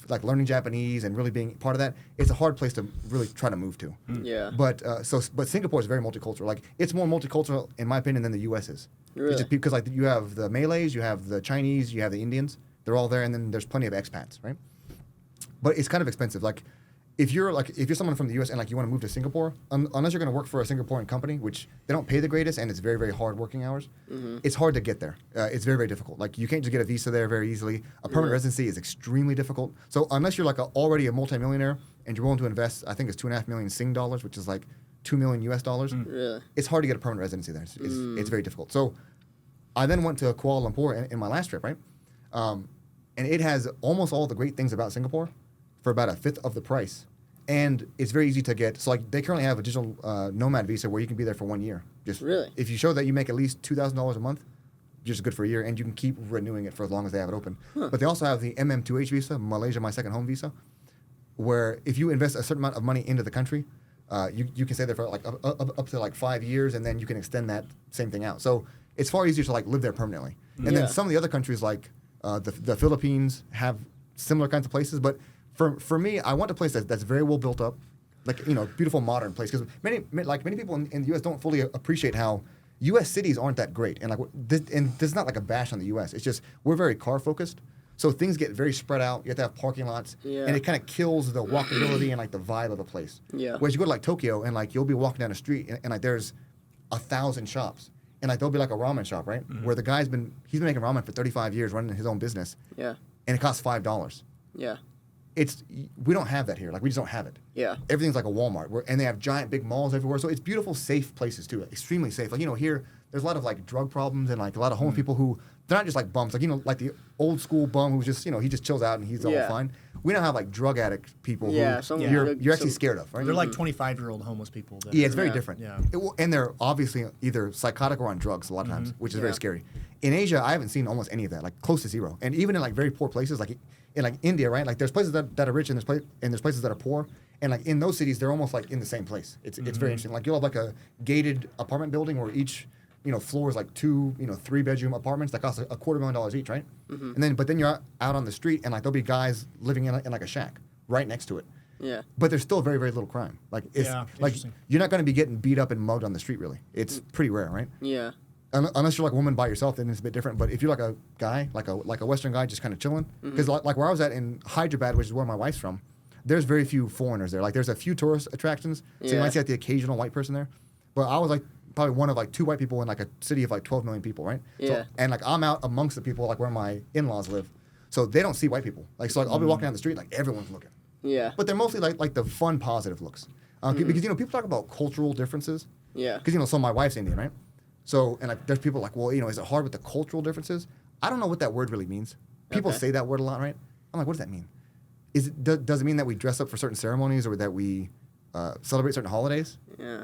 like learning Japanese and really being part of that, it's a hard place to really try to move to. Yeah. But but Singapore is very multicultural. Like it's more multicultural in my opinion than the U.S. is. Really? It's just because like you have the Malays, you have the Chinese, you have the Indians. They're all there, and then there's plenty of expats, right? But it's kind of expensive. Like if you're someone from the U.S. and like you want to move to Singapore, unless you're going to work for a Singaporean company, which they don't pay the greatest and it's very very hard working hours, it's hard to get there. It's very very difficult. Like you can't just get a visa there very easily. A permanent residency is extremely difficult. So unless you're like already a multimillionaire and you're willing to invest, I think it's 2.5 million Sing dollars, which is like $2 million US. Really? It's hard to get a permanent residency there. It's very difficult. So I then went to Kuala Lumpur in my last trip, right? And it has almost all the great things about Singapore for about a fifth of the price. And it's very easy to get. So like they currently have a digital nomad visa where you can be there for 1 year. Just really, if you show that you make at least $2,000 a month, just good for a year, and you can keep renewing it for as long as they have it open. But they also have the MM2H visa, Malaysia My Second Home visa, where if you invest a certain amount of money into the country, you can stay there for like up to like 5 years, and then you can extend that same thing out. So it's far easier to like live there permanently. And then some of the other countries like the Philippines have similar kinds of places, but for me, I want a place that's very well built up, like beautiful modern place. Because many people in the U.S. don't fully appreciate how U.S. cities aren't that great. And this is not like a bash on the U.S. It's just we're very car focused, so things get very spread out. You have to have parking lots, and it kind of kills the walkability and like the vibe of a place. Yeah. Whereas you go to like Tokyo and like you'll be walking down the street and like there's 1,000 shops. And like there'll be like a ramen shop, right? Where the guy's been making ramen for 35 years, running his own business. Yeah. And it costs $5. Yeah. We don't have that here. Like we just don't have it. Yeah. Everything's like a Walmart, and they have giant big malls everywhere. So it's beautiful, safe places too. Extremely safe. Like here there's a lot of like drug problems and like a lot of homeless people who they're not just like bums. Like like the old school bum who's just he just chills out and he's all fine. We don't have like drug addict people who you're actually scared of, right? They're like 25-year-old homeless people. Yeah, it's very different. Yeah. And they're obviously either psychotic or on drugs a lot of times, which is very scary. In Asia, I haven't seen almost any of that, like close to zero. And even in like very poor places, like in like India, right? Like there's places that are rich and there's places that are poor. And like in those cities, they're almost like in the same place. It's very interesting. Like you'll have like a gated apartment building where each floor is like 2 3-bedroom apartments that cost $250,000 each, right? But then you're out on the street and like there'll be guys living in like a shack right next to it. Yeah. But there's still very very little crime. Like it's like you're not going to be getting beat up and mugged on the street really. It's pretty rare, right? Yeah. Unless you're like a woman by yourself, then it's a bit different. But if you're like a guy, like a Western guy, just kind of chilling, because like where I was at in Hyderabad, which is where my wife's from, there's very few foreigners there. Like there's a few tourist attractions, so you might see like the occasional white person there. But I was like probably one of like 2 white people in like a city of like 12 million people, right? Yeah. So, and like I'm out amongst the people like where my in-laws live, so they don't see white people. Like so, like I'll be walking down the street, like everyone's looking. Yeah. But they're mostly like the fun, positive looks, because people talk about cultural differences. Yeah. Because so my wife's Indian, right? So, and like, there's people like, well, is it hard with the cultural differences? I don't know what that word really means. People say that word a lot, right? I'm like, what does that mean? Does it mean that we dress up for certain ceremonies or that we celebrate certain holidays? Yeah.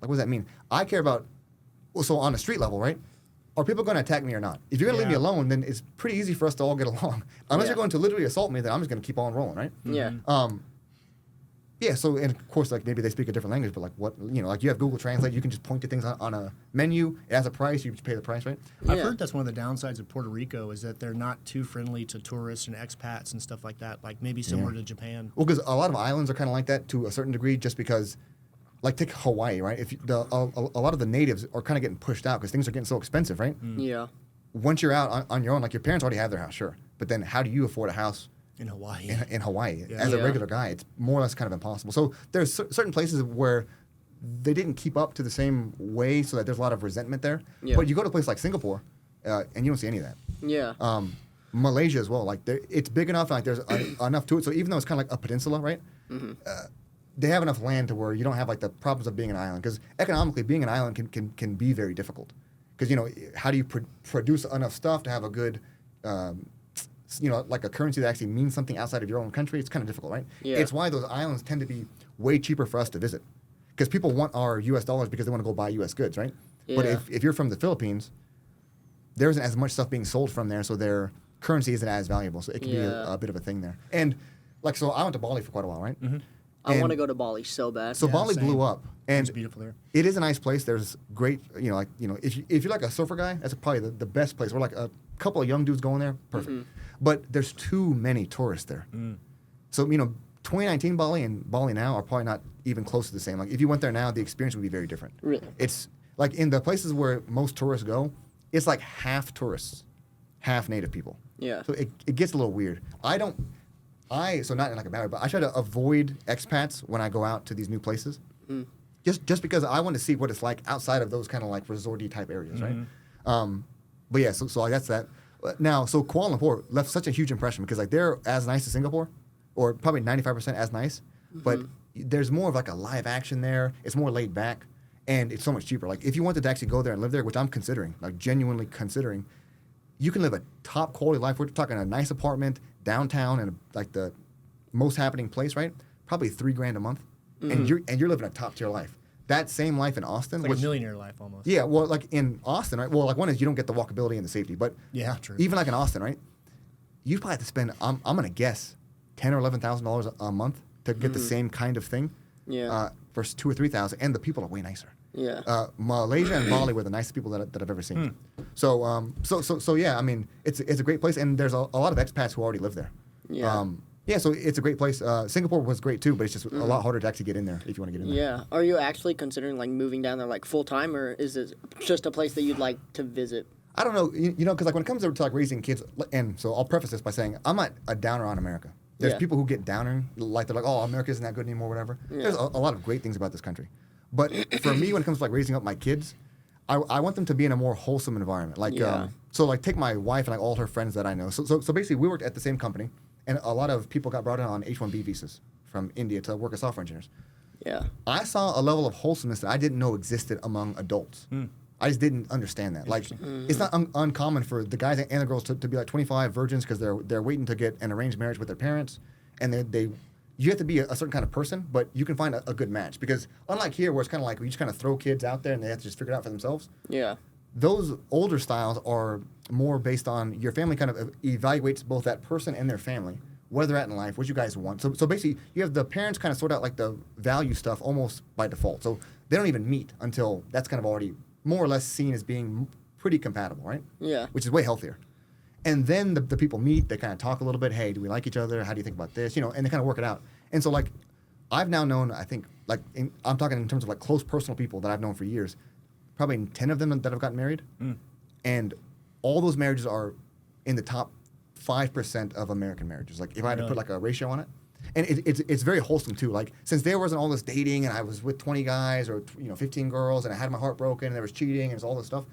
Like, what does that mean? I care about, so on a street level, right? Are people going to attack me or not? If you're going to leave me alone, then it's pretty easy for us to all get along. Unless you're going to literally assault me, then I'm just going to keep on rolling, right? Yeah. Yeah, so, and of course, like, maybe they speak a different language, but, like, like, you have Google Translate, you can just point to things on a menu, it has a price, you just pay the price, right? I've heard that's one of the downsides of Puerto Rico is that they're not too friendly to tourists and expats and stuff like that, like maybe similar to Japan. Well, because a lot of islands are kind of like that to a certain degree, just because, like, take Hawaii, right? If a lot of the natives are kind of getting pushed out because things are getting so expensive, right? Yeah. Once you're out on your own, like, your parents already have their house, sure, but then how do you afford a house in Hawaii? In Hawaii, as a regular guy, it's more or less kind of impossible. So there's certain places where they didn't keep up to the same way, so that there's a lot of resentment there. Yeah. But you go to a place like Singapore, and you don't see any of that. Yeah. Malaysia as well. Like it's big enough, and like there's enough to it. So even though it's kind of like a peninsula, right? They have enough land to where you don't have like the problems of being an island. Because economically, being an island can be very difficult. Because how do you produce enough stuff to have a good like a currency that actually means something outside of your own country, it's kind of difficult, right? Yeah. It's why those islands tend to be way cheaper for us to visit. Because people want our U.S. dollars because they want to go buy U.S. goods, right? But Yeah. if you're from the Philippines, there isn't as much stuff being sold from there, so their currency isn't as valuable. So it can be Yeah. a bit of a thing there. And like, so I went to Bali for quite a while, right? I And want to go to Bali so bad. So Yeah, Bali same. blew up, and It's beautiful there. it is a nice place. There's great, if you're like a surfer guy, that's probably the best place. We're like a couple of young dudes going there, perfect. But there's too many tourists there. So 2019 Bali and Bali now are probably not even close to the same. Like if you went there now, the experience would be very different. Really? It's like in the places where most tourists go, it's like half tourists, half native people. Yeah. So it gets a little weird. So not in like a bad way, but I try to avoid expats when I go out to these new places. Just because I want to see what it's like outside of those kind of like resorty type areas, right? But yeah, so I guess that. Now, so Kuala Lumpur left such a huge impression because like they're as nice as Singapore, or probably 95% as nice, but there's more of like a live action there. It's more laid back, and it's so much cheaper. Like if you wanted to actually go there and live there, which I'm considering, like genuinely considering, you can live a top quality life. We're talking a nice apartment downtown and like the most happening place, right? Probably $3,000 a month, and you're living a top tier life. That same life in Austin, It's like which a millionaire life almost. yeah, well, like in Austin, right? Well, like one is you don't get the walkability and the safety, but Yeah, true. even like in Austin, right? You probably have to spend I'm gonna guess $10,000 or $11,000 a month to get the same kind of thing. Yeah. For $2,000 or $3,000, and the people are way nicer. Yeah. Malaysia and Bali were the nicest people that I've ever seen. So yeah, I mean, it's a great place, and there's a lot of expats who already live there. Yeah. Yeah, so it's a great place. Singapore was great too, but it's just a lot harder to actually get in there if you want to get in there. Yeah. Are you actually considering like moving down there like full time, or is it just a place that you'd like to visit? I don't know, because like when it comes to like raising kids, and so I'll preface this by saying I'm not a downer on America. There's Yeah. people who get downer, like they're like, oh, America isn't that good anymore, whatever. Yeah. There's a lot of great things about this country, but for me, when it comes to like raising up my kids, I want them to be in a more wholesome environment. Like, Yeah. so like take my wife and like all her friends that I know. So basically, we worked at the same company, and a lot of people got brought in on H-1B visas from India to work as software engineers. Yeah. I saw a level of wholesomeness that I didn't know existed among adults. I just didn't understand that. Like, it's not uncommon for the guys and the girls to be like 25 virgins because they're waiting to get an arranged marriage with their parents, and you have to be a certain kind of person, but you can find a good match. Because unlike here, where it's kind of like we just kind of throw kids out there and they have to just figure it out for themselves, Yeah. those older styles are more based on your family kind of evaluates both that person and their family, where they're at in life, what you guys want. So basically, you have the parents kind of sort out like the value stuff almost by default. So they don't even meet until that's kind of already more or less seen as being pretty compatible, right? Yeah. Which is way healthier. And then the people meet, they kind of talk a little bit. Hey, do we like each other? How do you think about this? And they kind of work it out. And so like, I've now known, I think, like I'm talking in terms of like close personal people that I've known for years, probably 10 of them that have gotten married. And all those marriages are in the top 5% of American marriages. Like if I had to put like a ratio on it. And it's very wholesome too. Like since there wasn't all this dating and I was with 20 guys or 15 girls and I had my heart broken and there was cheating and there's all this stuff,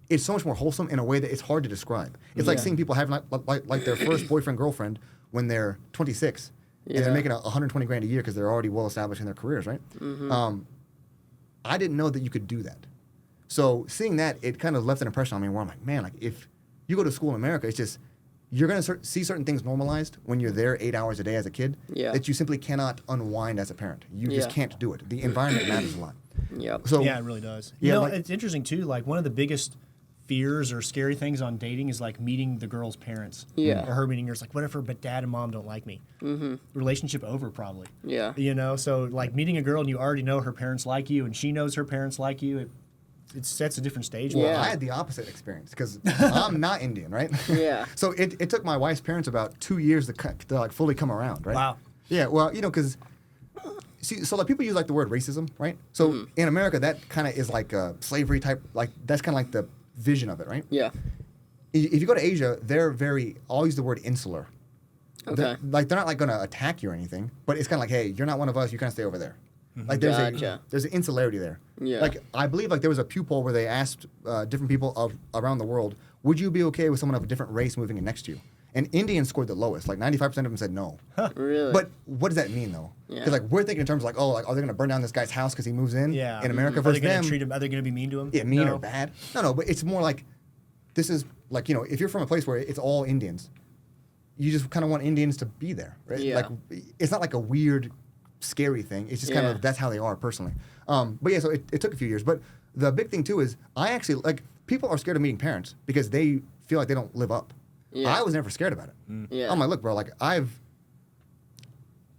it's so much more wholesome in a way that it's hard to describe. It's like seeing people having like their first boyfriend girlfriend when they're 26 and they're making $120,000 a year because they're already well established in their careers, right? I didn't know that you could do that. So seeing that, it kind of left an impression on me where I'm like, man, like if you go to school in America, it's just you're going to see certain things normalized when you're there 8 hours a day as a kid that you simply cannot unwind as a parent. You just can't do it. The environment matters a lot. Yep. So Yeah, it really does. Yeah, You know, like- it's interesting too. Like one of the biggest fears or scary things on dating is like meeting the girl's parents. Yeah. Or her meeting yours. Like, what if her dad and mom don't like me? Relationship over, probably. Yeah. So like meeting a girl and you already know her parents like you and she knows her parents like you. It sets a different stage. Well, Yeah. I had the opposite experience because I'm not Indian, right? Yeah. So it took my wife's parents about 2 years to like fully come around, right? Wow. Yeah, well, because so like people use like the word racism, right? So in America, that kind of is like a slavery type, like that's kind of like the vision of it, right? Yeah. If you go to Asia, I'll use the word insular. Okay. They're not like going to attack you or anything, but it's kind of like, hey, you're not one of us, you kind of stay over there. Like Gotcha. there's an insularity there. Yeah. Like I believe like there was a Pew poll where they asked different people around the world, would you be okay with someone of a different race moving in next to you? And Indians scored the lowest. Like 95% of them said no. Really? But what does that mean though? Yeah. Because like we're thinking in terms of like, oh, like are they going to burn down this guy's house because he moves in? Yeah. In America Are they versus going them? to treat him? Are they going to be mean to him? Yeah, mean No. or bad? No, but it's more like this is like if you're from a place where it's all Indians, you just kind of want Indians to be there, right? Yeah. Like, it's not like a weird, scary thing. It's just kind of, that's how they are personally. But yeah, so it took a few years. But the big thing too is I actually, like, people are scared of meeting parents because they feel like they don't live up. Yeah. I was never scared about it. Yeah. I'm like, look, bro, like,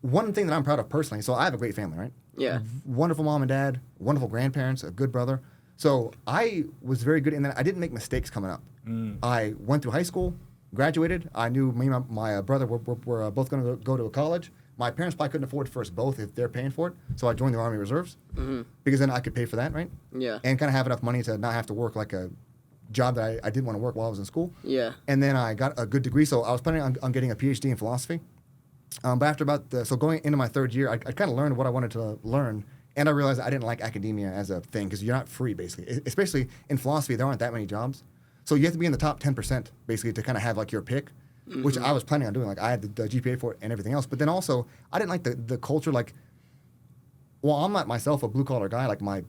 one thing that I'm proud of personally, so I have a great family, right? Yeah. Wonderful mom and dad, wonderful grandparents, a good brother. So I was very good in that I didn't make mistakes coming up. I went through high school, graduated. I knew me and my brother were both going to go to a college. My parents probably couldn't afford for us both if they're paying for it. So I joined the Army Reserves because then I could pay for that, right? Yeah. And kind of have enough money to not have to work like a job that I didn't want to work while I was in school. Yeah. And then I got a good degree. So I was planning on getting a PhD in philosophy. But after so going into my third year, I kind of learned what I wanted to learn. And I realized I didn't like academia as a thing because you're not free, basically. Especially in philosophy, there aren't that many jobs. So you have to be in the top 10%, basically, to kind of have, like, your pick, which I was planning on doing. Like, I had the GPA for it and everything else. But then also, I didn't like the culture, like, well, I'm not myself a blue-collar guy like my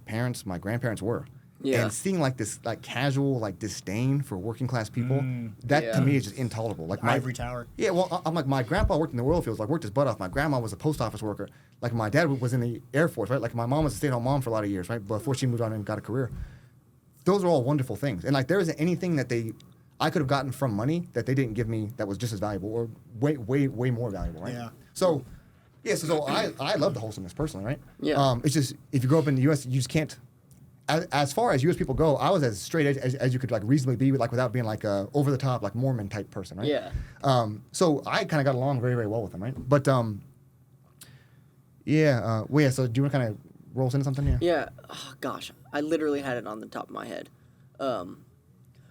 grandparents were. Yeah. And seeing, like, this, like, casual, like, disdain for working-class people, that, to me, is just intolerable. Like, Ivory tower. Yeah, well, I'm like, my grandpa worked in the oil fields, like, worked his butt off. My grandma was a post office worker. Like, my dad was in the Air Force, right? Like, my mom was a stay-at-home mom for a lot of years, right? Before she moved on and got a career. Those are all wonderful things. And, like, there isn't anything that I could have gotten from money that they didn't give me that was just as valuable or way more valuable, right? Yeah. So, yeah, so I love the wholesomeness personally, right? Yeah. It's just, if you grow up in the U.S., you just can't. As far as U.S. people go, I was as straight edge as you could, like, reasonably be, like, without being, like, a over the top, like, Mormon type person, right? Yeah. So I kind of got along very, very well with them, right? But yeah. Well, yeah. So do you want to kind of roll us into something here? Yeah. Oh, gosh, I literally had it on the top of my head.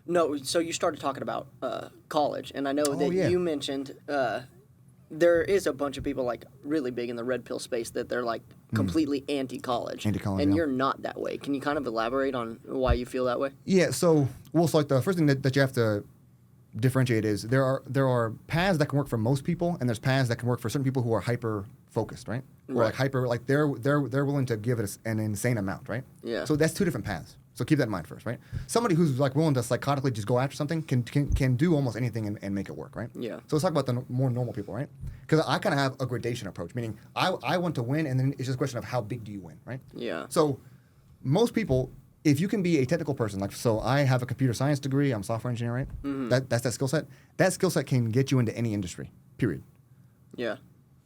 No, so you started talking about college, and I know that yeah. you mentioned there is a bunch of people, like, really big in the red pill space that they're, like, completely anti-college. Anti-college, And yeah. you're not that way. Can you kind of elaborate on why you feel that way? Yeah. So like the first thing that you have to differentiate is there are paths that can work for most people, and there's paths that can work for certain people who are hyper focused, right? Or like hyper, like they're willing to give it an insane amount, right? Yeah. So that's two different paths. So keep that in mind first, right? Somebody who's, like, willing to psychotically just go after something can do almost anything and make it work, right? Yeah. So let's talk about the more normal people, right? Because I kind of have a gradation approach, meaning I want to win, and then it's just a question of how big do you win, right? Yeah. So most people, if you can be a technical person, like, so I have a computer science degree, I'm a software engineer, right? That's that skill set. That skill set can get you into any industry, period. Yeah.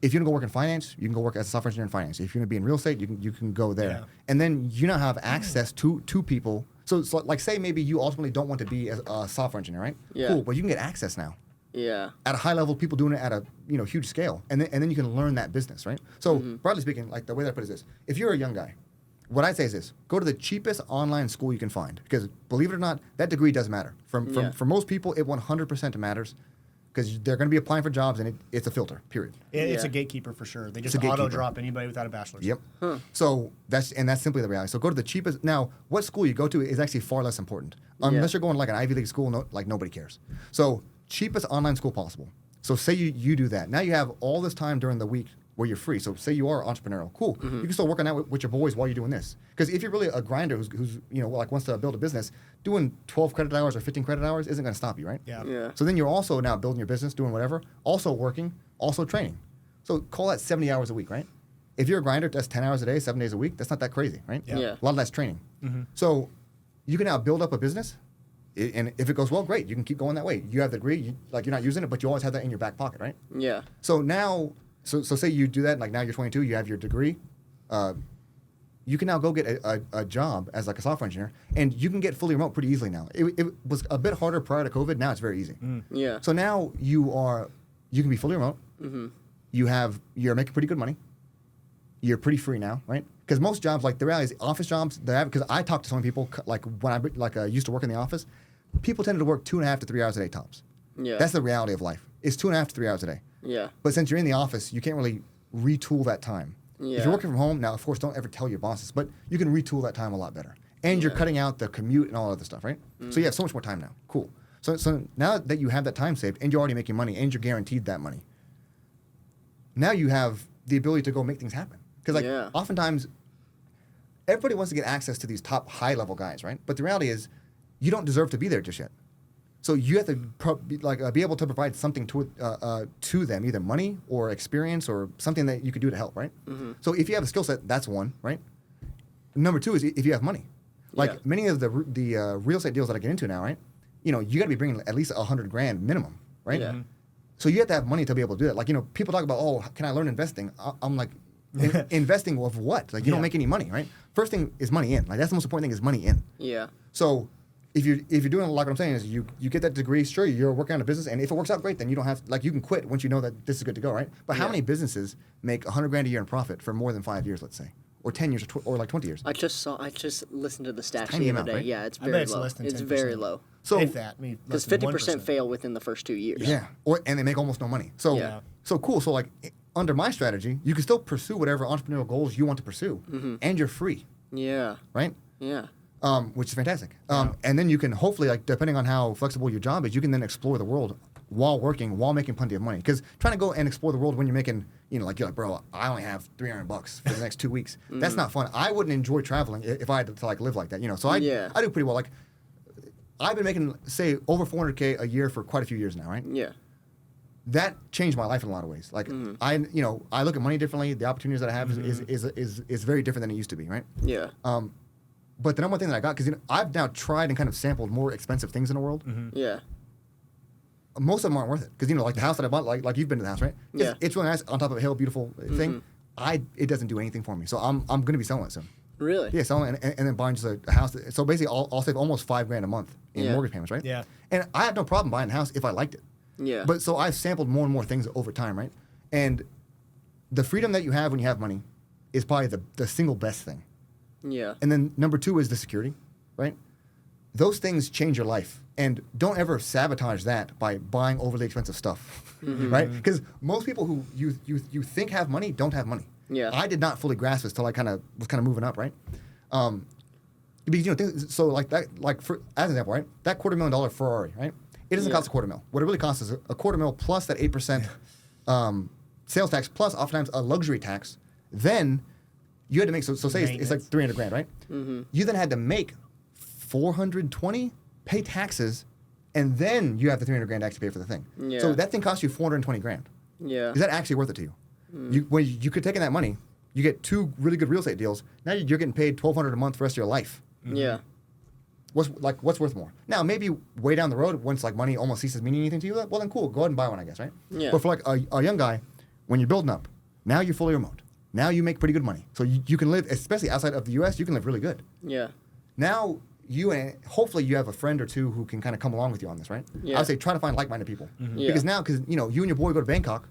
If you want to go work in finance, you can go work as a software engineer in finance. If you want to be in real estate, you can go there. Yeah. And then you now have access to people. So it's like, say maybe you ultimately don't want to be a software engineer, right? Yeah. Cool, but you can get access now. Yeah. At a high level, people doing it at a huge scale, and then you can learn that business, right? So broadly speaking, like, the way that I put it is this: if you're a young guy, what I'd say is this: go to the cheapest online school you can find, because believe it or not, that degree does matter. For most people, it 100% matters, because they're going to be applying for jobs, and it's a filter, period. It's Yeah. a gatekeeper for sure. They just a gatekeeper. auto drop anybody without a bachelor's. Yep. So that's simply the reality. So go to the cheapest. Now, what school you go to is actually far less important, unless you're going like an Ivy League school. Nobody cares. So cheapest online school possible. So say you do that. Now you have all this time during the week where you're free. So say you are entrepreneurial. Cool. You can still work on that with your boys while you're doing this. Because if you're really a grinder who's like wants to build a business, doing 12 credit hours or 15 credit hours isn't going to stop you, right? Yeah. Yeah. So then you're also now building your business, doing whatever, also working, also training. So call that 70 hours a week, right? If you're a grinder, that's 10 hours a day, 7 days a week. That's not that crazy, right? Yeah. Yeah. A lot of that's training. So you can now build up a business, and if it goes well, great. You can keep going that way. You have the degree, you're not using it, but you always have that in your back pocket, right? Yeah. So now, so say you do that, like now you're 22, you have your degree. You can now go get a job as like a software engineer, and you can get fully remote pretty easily now. It was a bit harder prior to COVID. Now it's very easy. Yeah. So now you can be fully remote. You're making pretty good money. You're pretty free now, right? Because most jobs, like the reality is, office jobs, because I talk to so many people, like when I used to work in the office, people tended to work 2.5 to 3 hours a day tops. Yeah. That's the reality of life. It's 2.5 to 3 hours a day. Yeah. But since you're in the office, you can't really retool that time. If Yeah. you're working from home, now, of course, don't ever tell your bosses, but you can retool that time a lot better. And you're cutting out the commute and all other stuff, right? So you have so much more time now. Cool. So now that you have that time saved, and you're already making money, and you're guaranteed that money, now you have the ability to go make things happen. Because oftentimes, everybody wants to get access to these top high-level guys, right? But the reality is, you don't deserve to be there just yet. So you have to be able to provide something to them, either money or experience or something that you could do to help, right? So if you have a skill set, that's one, right? Number two is if you have money. Like many of the real estate deals that I get into now, right? You got to be bringing at least $100,000 minimum, right? Yeah. So you have to have money to be able to do it. Like, people talk about, oh, can I learn investing? I'm like, investing of what? Like, you don't make any money, right? First thing is money in. Like, that's the most important thing is money in. Yeah. So if you're doing like what I'm saying is you get that degree, sure, you're working on a business, and if it works out great, then you don't have you can quit once you know that this is good to go, right? But how many businesses make $100,000 a year in profit for more than 5 years, let's say, or 10 years, or like 20 years? I just listened to the stats tiny the amount, other day. right? Yeah, it's I bet very it's low. less than It's 10%. very low. So If that, I mean, Because less than 50% 1%. fail within the first 2 years. Yeah, and they make almost no money. So Yeah. so cool. So like under my strategy, you can still pursue whatever entrepreneurial goals you want to pursue, and you're free, Yeah. right? Yeah. Which is fantastic. And then you can hopefully, like, depending on how flexible your job is, you can then explore the world while working, while making plenty of money. Because trying to go and explore the world when you're making, you're like, bro, I only have $300 for the next 2 weeks. That's not fun. I wouldn't enjoy traveling if I had to like live like that, So I do pretty well. Like, I've been making, say, over $400K a year for quite a few years now, right? Yeah. That changed my life in a lot of ways. Like, I look at money differently. The opportunities that I have is very different than it used to be, right? Yeah. But the number one thing that I got, because I've now tried and kind of sampled more expensive things in the world. Yeah. Most of them aren't worth it. Because, like the house that I bought, like you've been to the house, right? Yeah. It's really nice on top of a hill, beautiful thing. It doesn't do anything for me. So I'm going to be selling it soon. Really? Yeah, selling it and then buying just a house. So basically, I'll save almost $5,000 a month in mortgage payments, right? Yeah. And I have no problem buying a house if I liked it. Yeah. But so I've sampled more and more things over time, right? And the freedom that you have when you have money is probably the single best thing. Yeah. And then number two is the security, right? Those things change your life. And don't ever sabotage that by buying overly expensive stuff, right? Because most people who you think have money don't have money. Yeah. I did not fully grasp this till I was moving up, right? Because things, so like that, like for as an example, right? That $250,000 Ferrari, right? It doesn't cost $250,000. What it really costs is $250,000 plus that 8% sales tax plus oftentimes a luxury tax. Then you had to make so say it's like $300,000, right? You then had to make $420, pay taxes, and then you have the $300,000 to actually pay for the thing. Yeah. So that thing costs you $420,000. Yeah. Is that actually worth it to you? When you could take in that money, you get 2 really good real estate deals. Now you're getting paid $1,200 a month for the rest of your life. Yeah. What's worth more? Now maybe way down the road, once like money almost ceases meaning anything to you, well then cool, go ahead and buy one, I guess, right? Yeah. But for like a young guy, when you're building up, now you're fully remote. Now you make pretty good money, so you can live, especially outside of the U.S. You can live really good. Yeah. Now hopefully you have a friend or two who can kind of come along with you on this, right? Yeah. I would say try to find like-minded people Yeah. because you and your boy go to Bangkok,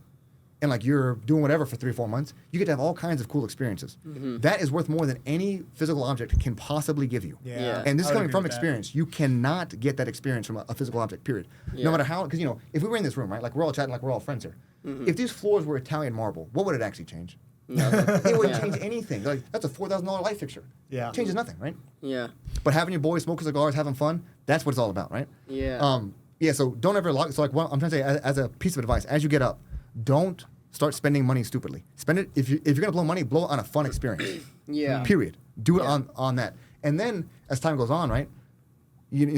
and like you're doing whatever for 3 or 4 months, you get to have all kinds of cool experiences. That is worth more than any physical object can possibly give you. Yeah. And this is I would coming agree from with that. experience. You cannot get that experience from a physical object, period. Yeah. No matter how, because if we were in this room, right, like we're all chatting, like we're all friends here. If these floors were Italian marble, what would it actually change? It wouldn't change anything. Like that's a $4,000 light fixture. Yeah. It changes nothing, right? Yeah. But having your boys smoking cigars, having fun, that's what it's all about, right? Yeah. So don't ever so like what I'm trying to say as a piece of advice, as you get up, don't start spending money stupidly. Spend it if you're gonna blow money, blow it on a fun experience. Yeah. Period. Do it on that. And then as time goes on, right?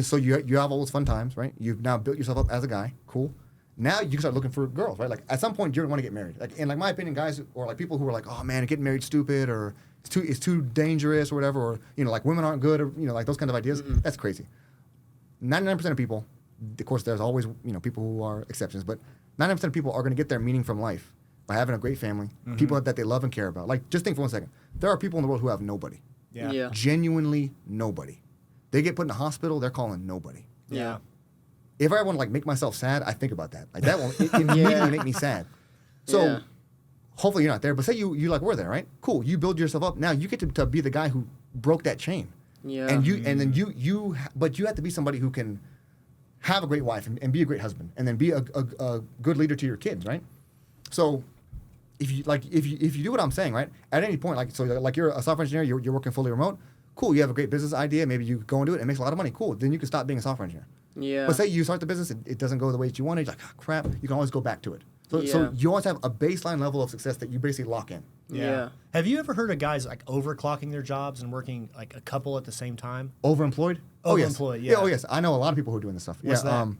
So you have all those fun times, right? You've now built yourself up as a guy. Cool. Now you can start looking for girls, right? Like at some point you're gonna want to get married. Like in like my opinion, guys or like people who are like, oh man, getting married stupid or it's too dangerous or whatever, or like women aren't good or like those kind of ideas. That's crazy. 99% of people, of course, there's always people who are exceptions, but 99% of people are gonna get their meaning from life by having a great family, people that they love and care about. Like just think for 1 second, there are people in the world who have nobody, Yeah. Yeah. genuinely nobody. They get put in a hospital, they're calling nobody. Yeah. If I want to like make myself sad, I think about that. Like that will immediately make me sad. So Yeah. hopefully you're not there. But say you like were there, right? Cool. You build yourself up. Now you get to be the guy who broke that chain. Yeah. And but you have to be somebody who can have a great wife and be a great husband and then be a good leader to your kids, right? So if you do what I'm saying, right? At any point, like you're a software engineer, you're working fully remote. Cool. You have a great business idea. Maybe you go and do it. It makes a lot of money. Cool. Then you can stop being a software engineer. Yeah. But say you start the business, it doesn't go the way that you wanted. You're like, oh, crap. You can always go back to it. So Yeah. you always have a baseline level of success that you basically lock in. Yeah. Have you ever heard of guys like overclocking their jobs and working like a couple at the same time? Overemployed? Oh yes. Overemployed, yeah. Oh yes. I know a lot of people who are doing this stuff. What's yeah. that?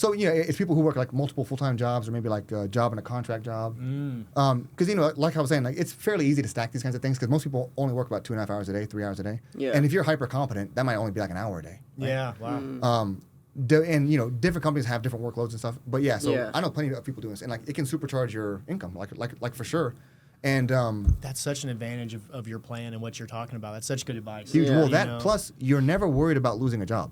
So it's people who work like multiple full-time jobs or maybe like a job and a contract job. Because like I was saying, like it's fairly easy to stack these kinds of things because most people only work about 2.5 hours a day, 3 hours a day. Yeah. And if you're hyper competent, that might only be like an hour a day. Right? Yeah. Wow. And different companies have different workloads and stuff. But so I know plenty of people doing this, and like it can supercharge your income, like for sure. And That's such an advantage of your plan and what you're talking about. That's such good advice. huge. Yeah. Well, You that know? plus you're never worried about losing a job.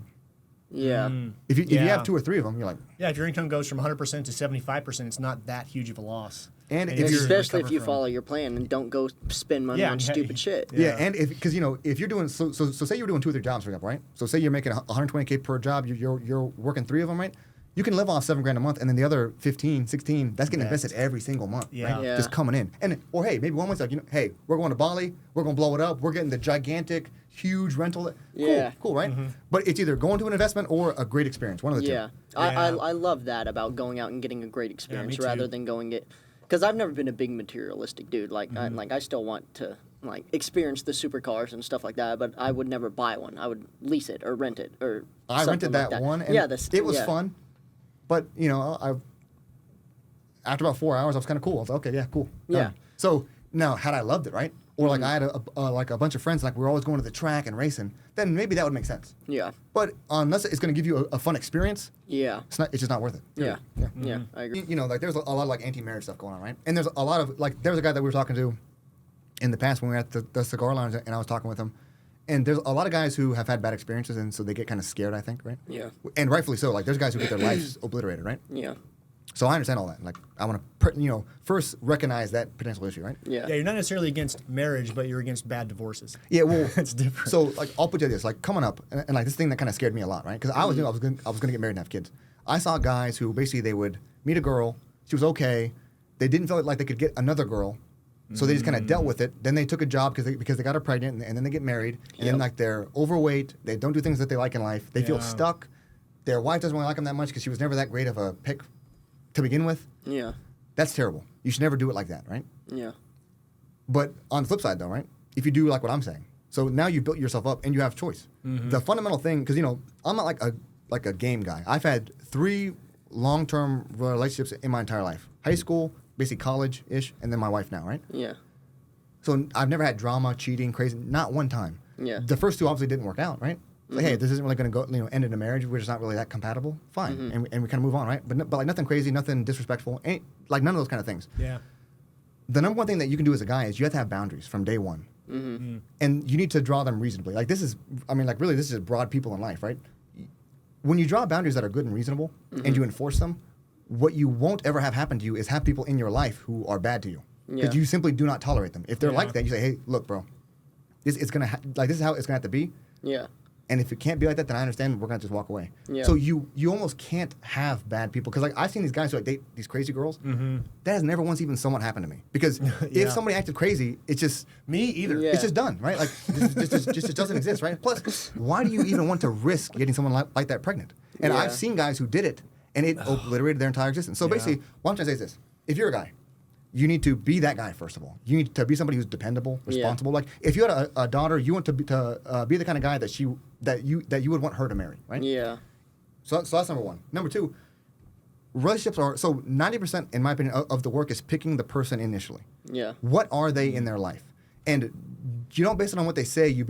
Yeah. If you Yeah. have 2 or 3 of them, you're like. Yeah, if your income goes from 100% to 75%, it's not that huge of a loss. And you if can you're- Especially if recover you from- follow your plan and don't go spend money Yeah, on and stupid shit. Yeah, Yeah. and if you're doing so say you're doing 2 or 3 jobs, for example, right? So say you're making 120K per job, you're working 3 of them, right? You can live off $7,000 a month, and then the other 15, 16, that's getting Invest. invested every single month, Yeah. right? Yeah. Just coming in, or hey, maybe one month's like, hey, we're going to Bali, we're going to blow it up, we're getting the gigantic, huge rental. Yeah. Cool, right? But it's either going to an investment or a great experience, one of the two. Yeah. Yeah. I love that about going out and getting a great experience too. rather than going it. Because I've never been a big materialistic dude. Like, Mm-hmm. I still want to like experience the supercars and stuff like that, but I would never buy one. I would lease it or rent it or. I something rented like that one, and yeah, it was fun. But after about 4 hours, I was kind of cool. I was like, okay, yeah, cool. done. Yeah. So now, had I loved it, right? Or like I had like a bunch of friends, like we were always going to the track and racing, then maybe that would make sense. Yeah. But unless it's going to give you a fun experience, Yeah. it's just not worth it. Yeah. Yeah. Yeah. I agree. Like there's a lot of like anti-marriage stuff going on, right? And there's a lot of like there was a guy that we were talking to in the past when we were at the cigar lounge, and I was talking with him. And there's a lot of guys who have had bad experiences, and so they get kind of scared, I think, right? Yeah. And rightfully so. Like there's guys who get their lives obliterated, right? Yeah. So I understand all that. Like I want to, first recognize that potential issue, right? Yeah. Yeah, you're not necessarily against marriage, but you're against bad divorces. Yeah, well, It's different. So like I'll put you this, like coming up, and like this thing that kind of scared me a lot, right? Because I was gonna get married and have kids. I saw guys who basically they would meet a girl, she was okay, they didn't feel like they could get another girl, so they just kind of dealt with it. Then they took a job because they got her pregnant, and then they get married, and then like they're overweight, they don't do things that they like in life, they feel Yeah. stuck. Their wife doesn't really like them that much because she was never that great of a pick to begin with. Yeah. That's terrible. You should never do it like that, right? Yeah. But on the flip side, though, right? If you do like what I'm saying, so now you built yourself up and you have choice. The fundamental thing, because I'm not like a game guy. I've had 3 long-term relationships in my entire life: high school, basically college-ish, and then my wife now, right? Yeah. So I've never had drama, cheating, crazy, not one time. Yeah. The first 2 obviously didn't work out, right? Like, hey, this isn't really going to go, end in a marriage. We're just not really that compatible. Fine, and we kind of move on, right? But like nothing crazy, nothing disrespectful, like none of those kind of things. Yeah. The number one thing that you can do as a guy is you have to have boundaries from day one. And you need to draw them reasonably. Like this is broad people in life, right? When you draw boundaries that are good and reasonable and you enforce them, what you won't ever have happen to you is have people in your life who are bad to you. Because Yeah. you simply do not tolerate them. If they're Yeah. like that, you say, hey, look, bro, this is how it's gonna have to be. Yeah. And if it can't be like that, then I understand. We're gonna just walk away. Yeah. So you almost can't have bad people because like I've seen these guys who like date these crazy girls. That has never once even somewhat happened to me because Yeah. if somebody acted crazy, it's just Me either. Yeah. it's just done, right? Like this just doesn't exist, right? Plus, why do you even want to risk getting someone like that pregnant? And Yeah. I've seen guys who did it, and it obliterated their entire existence. So Yeah. basically, what I'm trying to say is this: if you're a guy, you need to be that guy first of all. You need to be somebody who's dependable, Yeah. responsible. Like if you had a daughter, you want to be the kind of guy that you would want her to marry, right? Yeah. So that's number one. Number two, relationships are 90%, in my opinion, of the work is picking the person initially. Yeah. What are they in their life? And you don't base it on what they say. You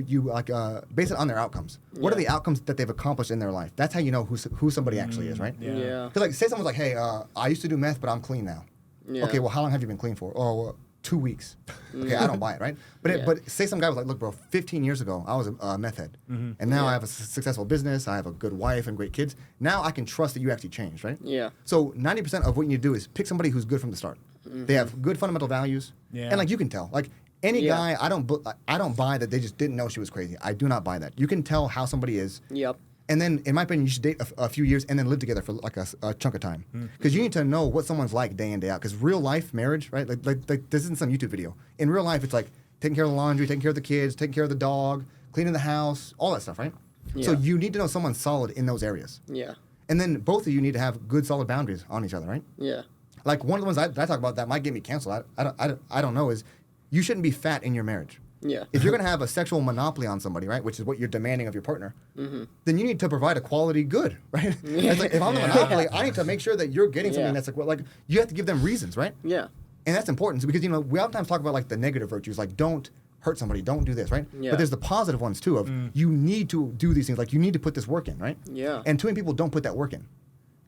base it on their outcomes. What are Yeah. the outcomes that they've accomplished in their life? That's how you know who somebody actually is, right? Yeah. Yeah. Because like say someone's like, hey, I used to do meth, but I'm clean now. Yeah. Okay, well, how long have you been clean for? Oh, well, 2 weeks. Okay, I don't buy it, right? But Yeah. but say some guy was like, look, bro, 15 years ago, I was a meth head, and now I have a successful business, I have a good wife and great kids. Now I can trust that you actually changed, right? Yeah. So 90% of what you need to do is pick somebody who's good from the start. They have good fundamental values, Yeah. and like you can tell, like any Yeah. guy, I don't buy that they just didn't know she was crazy. I do not buy that. You can tell how somebody is. Yep. And then, in my opinion, you should date a few years and then live together for like a chunk of time. Because you need to know what someone's like day in, day out. Because real life marriage, right? Like this isn't some YouTube video. In real life, it's like taking care of the laundry, taking care of the kids, taking care of the dog, cleaning the house, all that stuff, right? So Yeah. you need to know someone solid in those areas. Yeah. And then both of you need to have good, solid boundaries on each other, right? Yeah. Like one of the ones that I talk about that might get me canceled. I don't know is you shouldn't be fat in your marriage. Yeah. If you're going to have a sexual monopoly on somebody, right, which is what you're demanding of your partner, then you need to provide a quality good, right? It's like, if I'm the monopoly, I need to make sure that you're getting something that's like you have to give them reasons, right? Yeah. And that's important because, you know, we oftentimes talk about like the negative virtues, like don't hurt somebody, don't do this, right? Yeah. But there's the positive ones too of you need to do these things, like you need to put this work in, right? Yeah. And too many people don't put that work in.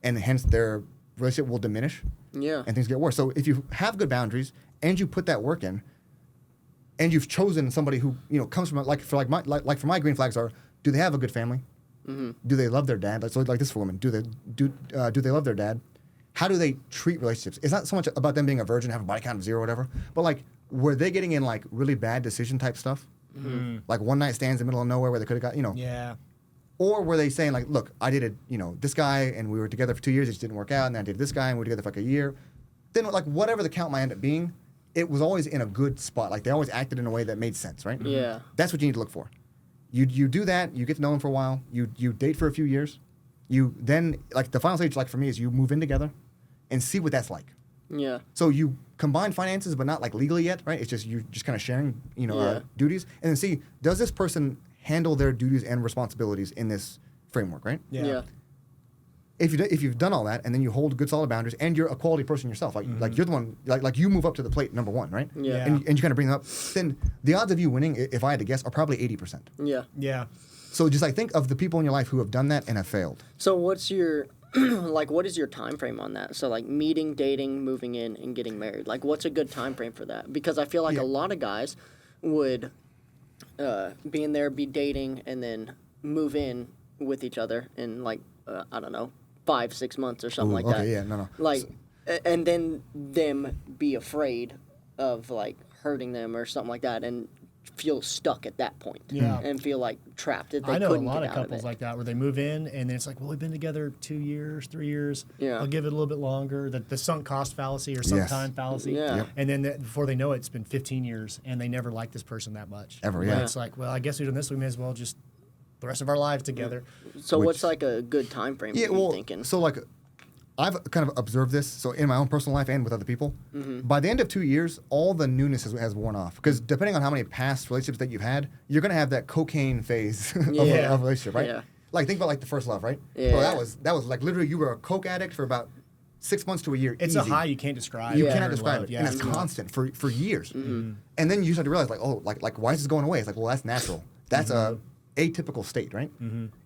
And hence their relationship will diminish. Yeah. And things get worse. So if you have good boundaries and you put that work in, and you've chosen somebody who, you know, comes from for my green flags are, do they have a good family? Do they love their dad? So like this for women, do they love their dad? How do they treat relationships? It's not so much about them being a virgin, have a body count of 0 or whatever, but like were they getting in like really bad decision type stuff, like one night stands in the middle of nowhere where they could have got, you know, Yeah. or were they saying like, look, I dated, you know, this guy and we were together for 2 years, it just didn't work out, and then I dated this guy and we were together for like a year. Then like whatever the count might end up being, it was always in a good spot. Like they always acted in a way that made sense, right? Yeah. That's what you need to look for. You do that, you get to know them for a while, you date for a few years, you then, like the final stage, like for me, is you move in together and see what that's like. Yeah. So you combine finances, but not like legally yet, right? It's just you're just kind of sharing, you know, duties, and then see, does this person handle their duties and responsibilities in this framework, right? Yeah. If you've done all that, and then you hold good solid boundaries, and you're a quality person yourself, like you're the one, like you move up to the plate, number one, right? Yeah. And you kind of bring them up, then the odds of you winning, if I had to guess, are probably 80%. Yeah. Yeah. So just like think of the people in your life who have done that and have failed. So what's your like what is your time frame on that? So like meeting, dating, moving in, and getting married. Like what's a good time frame for that? Because I feel like a lot of guys would be in there, be dating, and then move in with each other in like I don't know, 5-6 months or something like that. Okay, yeah, no. Like, and then them be afraid of like hurting them or something like that, and feel stuck at that point. Yeah. And feel like trapped. That they I know a couldn't lot get of out couples it. like that where they move in and then it's like, well, we've been together 2 years, 3 years. Yeah. I'll give it a little bit longer. The sunk cost fallacy or sunk Yes. time fallacy. Yeah. Yep. And then before they know it, it's been 15 years and they never liked this person that much. Ever, And yeah. It's like, well, I guess we've done this. We may as well just the rest of our lives together. So Which- what's like a good time frame? Yeah, are you well, thinking? so like, I've kind of observed this. So in my own personal life and with other people, by the end of 2 years, all the newness has worn off. Because depending on how many past relationships that you've had, you're gonna have that cocaine phase of Yeah. a relationship, right? Yeah. Like think about like the first love, right? Yeah. Bro, that was like literally you were a coke addict for about 6 months to a year. It's easy. a high you can't describe. You Yeah. cannot You're in describe love. it, Yeah, and it's it's not. constant for years. And then you start to realize, like, oh, like why is this going away? It's like, well, that's natural. That's a atypical state, right?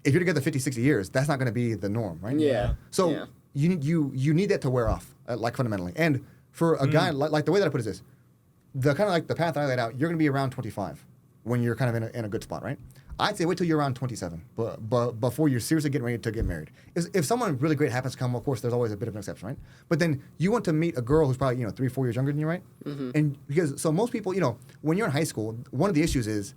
If you're together 50, 60 years, that's not going to be the norm, right? Yeah. So Yeah. you need that to wear off, like fundamentally. And for a guy, like the way that I put it is this, the kind of like the path I laid out, you're going to be around 25 when you're kind of in a good spot, right? I'd say wait till you're around 27, but before you're seriously getting ready to get married. If someone really great happens to come, well, of course, there's always a bit of an exception, right? But then you want to meet a girl who's probably 3-4 years younger than you, right? And because so most people, when you're in high school, one of the issues is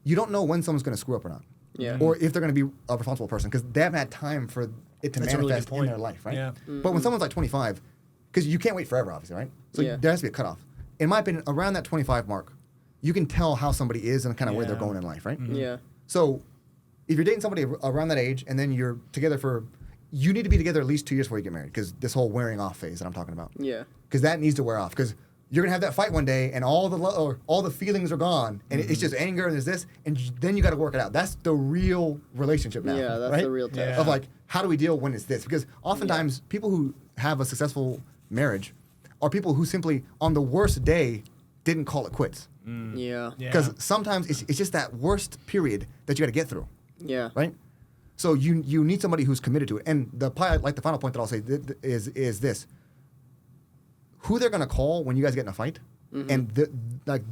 you don't know when someone's going to screw up or not, Yeah. or if they're going to be a responsible person because they haven't had time for it to That's a really manifest good in point. their life, right? Yeah. But when someone's like 25, because you can't wait forever, obviously, right? So Yeah. there has to be a cutoff. In my opinion, around that 25 mark, you can tell how somebody is and kind of where they're Yeah. going in life, right? Yeah. So if you're dating somebody around that age and then you're together you need to be together at least 2 years before you get married because this whole wearing off phase that I'm talking about. Yeah. Because that needs to wear off because you're gonna have that fight one day and all the feelings are gone and it's just anger and there's this and then you got to work it out. That's the real relationship now. Yeah, that's right? the real test. Of like, how do we deal when it's this? Because oftentimes people who have a successful marriage are people who simply on the worst day didn't call it quits. Yeah. Yeah. Because sometimes it's just that worst period that you got to get through, Yeah. right? So you need somebody who's committed to it. And the final point that I'll say is this: who they're gonna call when you guys get in a fight, and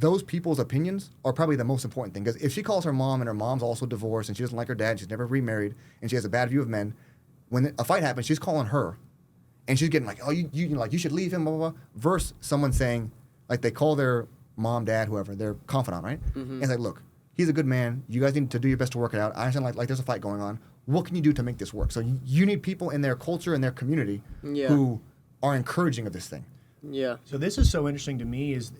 those people's opinions are probably the most important thing. Because if she calls her mom and her mom's also divorced and she doesn't like her dad, she's never remarried, and she has a bad view of men, when a fight happens, she's calling her, and she's getting like, oh, you should leave him, blah blah blah. Versus someone saying, like they call their mom, dad, whoever, their confidant, right? And it's like, look, he's a good man. You guys need to do your best to work it out. I understand like there's a fight going on. What can you do to make this work? So you need people in their culture and their community Yeah. who are encouraging of this thing. Yeah. So this is so interesting to me is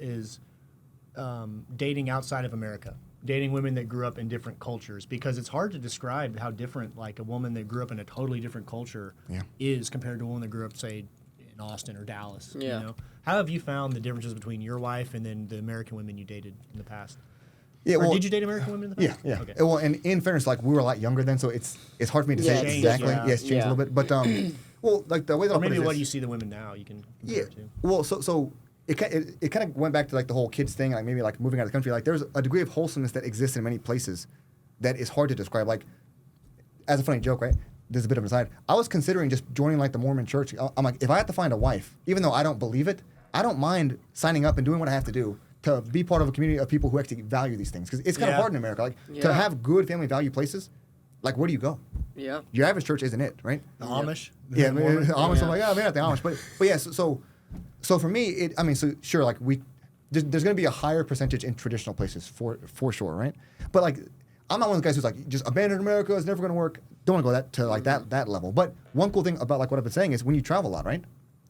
dating outside of America, dating women that grew up in different cultures, because it's hard to describe how different like a woman that grew up in a totally different culture Yeah. is compared to a woman that grew up, say, in Austin or Dallas. Yeah. You know? How have you found the differences between your wife and then the American women you dated in the past? Yeah, Or well, did you date American women in the Yeah, past? yeah. Okay. Well, and in fairness, like we were a lot younger then, so it's hard for me to Yeah, say it's exactly. different. Yeah, it's changed Yeah. a little bit, but well, like the way that Or I'll put maybe it is what this. you see the women now, you can Yeah. compare to. Well, so it kind of went back to like the whole kids thing, like maybe like moving out of the country. Like there's a degree of wholesomeness that exists in many places that is hard to describe. Like as a funny joke, right? There's a bit of an aside. I was considering just joining like the Mormon church. I'm like, if I have to find a wife, even though I don't believe it, I don't mind signing up and doing what I have to do to be part of a community of people who actually value these things. Because it's kind of Yeah. hard in America. Like to Yeah. have good family value places, like where do you go? Yeah. Your average church isn't it, right? The Amish? Yeah, The Mormon? Amish. Yeah. I'm like, yeah, maybe not the Amish, but yeah. So for me, so sure, like there's going to be a higher percentage in traditional places for sure, right? But like, I'm not one of the guys who's like just abandon America. It's never going to work. Don't want to go to like that level. But one cool thing about like what I've been saying is when you travel a lot, right?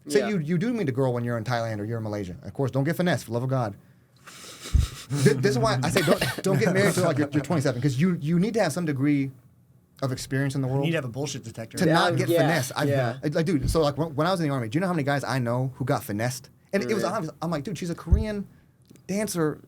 Say Yeah. you do meet a girl when you're in Thailand or you're in Malaysia. Of course, don't get finessed for the love of God. This is why I say don't get married till like you're 27 because you need to have some degree of experience in the You world need to have a bullshit detector. to Yeah, not get yeah, finessed. yeah. Like, dude, so like when I was in the army, do you know how many guys I know who got finessed? And it was Really? obvious. I'm like, dude, she's a Korean dancer.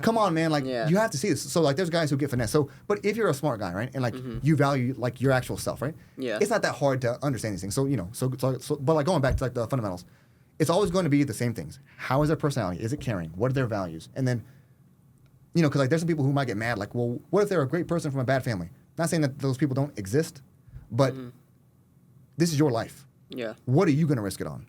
Come on, man. Like, Yeah. you have to see this. So, like, there's guys who get finessed. So, but if you're a smart guy, right, and like you value like your actual self, right? Yeah. It's not that hard to understand these things. So, but like going back to like the fundamentals, it's always going to be the same things. How is their personality? Is it caring? What are their values? And then, because like there's some people who might get mad, like, well, what if they're a great person from a bad family? Not saying that those people don't exist, but this is your life. Yeah. What are you going to risk it on?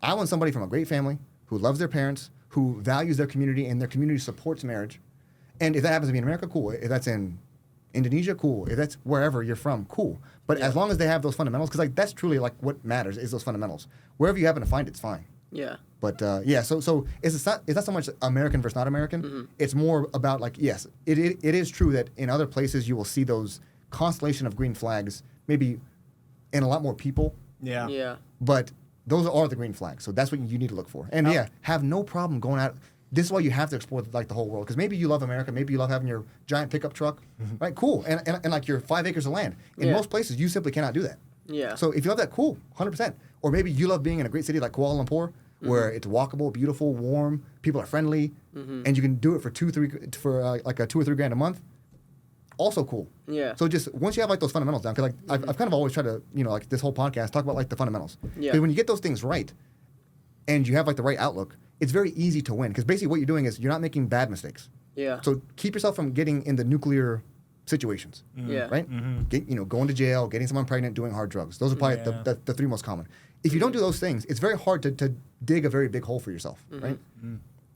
I want somebody from a great family who loves their parents, who values their community, and their community supports marriage. And if that happens to be in America, cool. If that's in Indonesia, cool. If that's wherever you're from, cool. But as long as they have those fundamentals, because like that's truly like what matters is those fundamentals. Wherever you happen to find it, it's fine. Yeah. But yeah, so it's not so much American versus not American. It's more about like, yes, it is true that in other places you will see those constellation of green flags, maybe in a lot more people, Yeah. Yeah. but those are the green flags. So that's what you need to look for. And yeah, have no problem going out. This is why you have to explore like the whole world. Because maybe you love America, maybe you love having your giant pickup truck, right? Cool. And like your 5 acres of land. In Yeah. most places, you simply cannot do that. Yeah. So if you love that, cool, 100%. Or maybe you love being in a great city like Kuala Lumpur, where it's walkable, beautiful, warm, people are friendly, and you can do it for like a 2 or 3 grand a month. Also cool. Yeah. So just once you have like those fundamentals down, because like I've kind of always tried to like this whole podcast talk about like the fundamentals. Yeah. 'Cause when you get those things right, and you have like the right outlook, it's very easy to win. Because basically what you're doing is you're not making bad mistakes. Yeah. So keep yourself from getting into nuclear situations. Yeah. Right? Going to jail, getting someone pregnant, doing hard drugs. Those are probably Yeah. the 3 most common. If you don't do those things, it's very hard to dig a very big hole for yourself, right?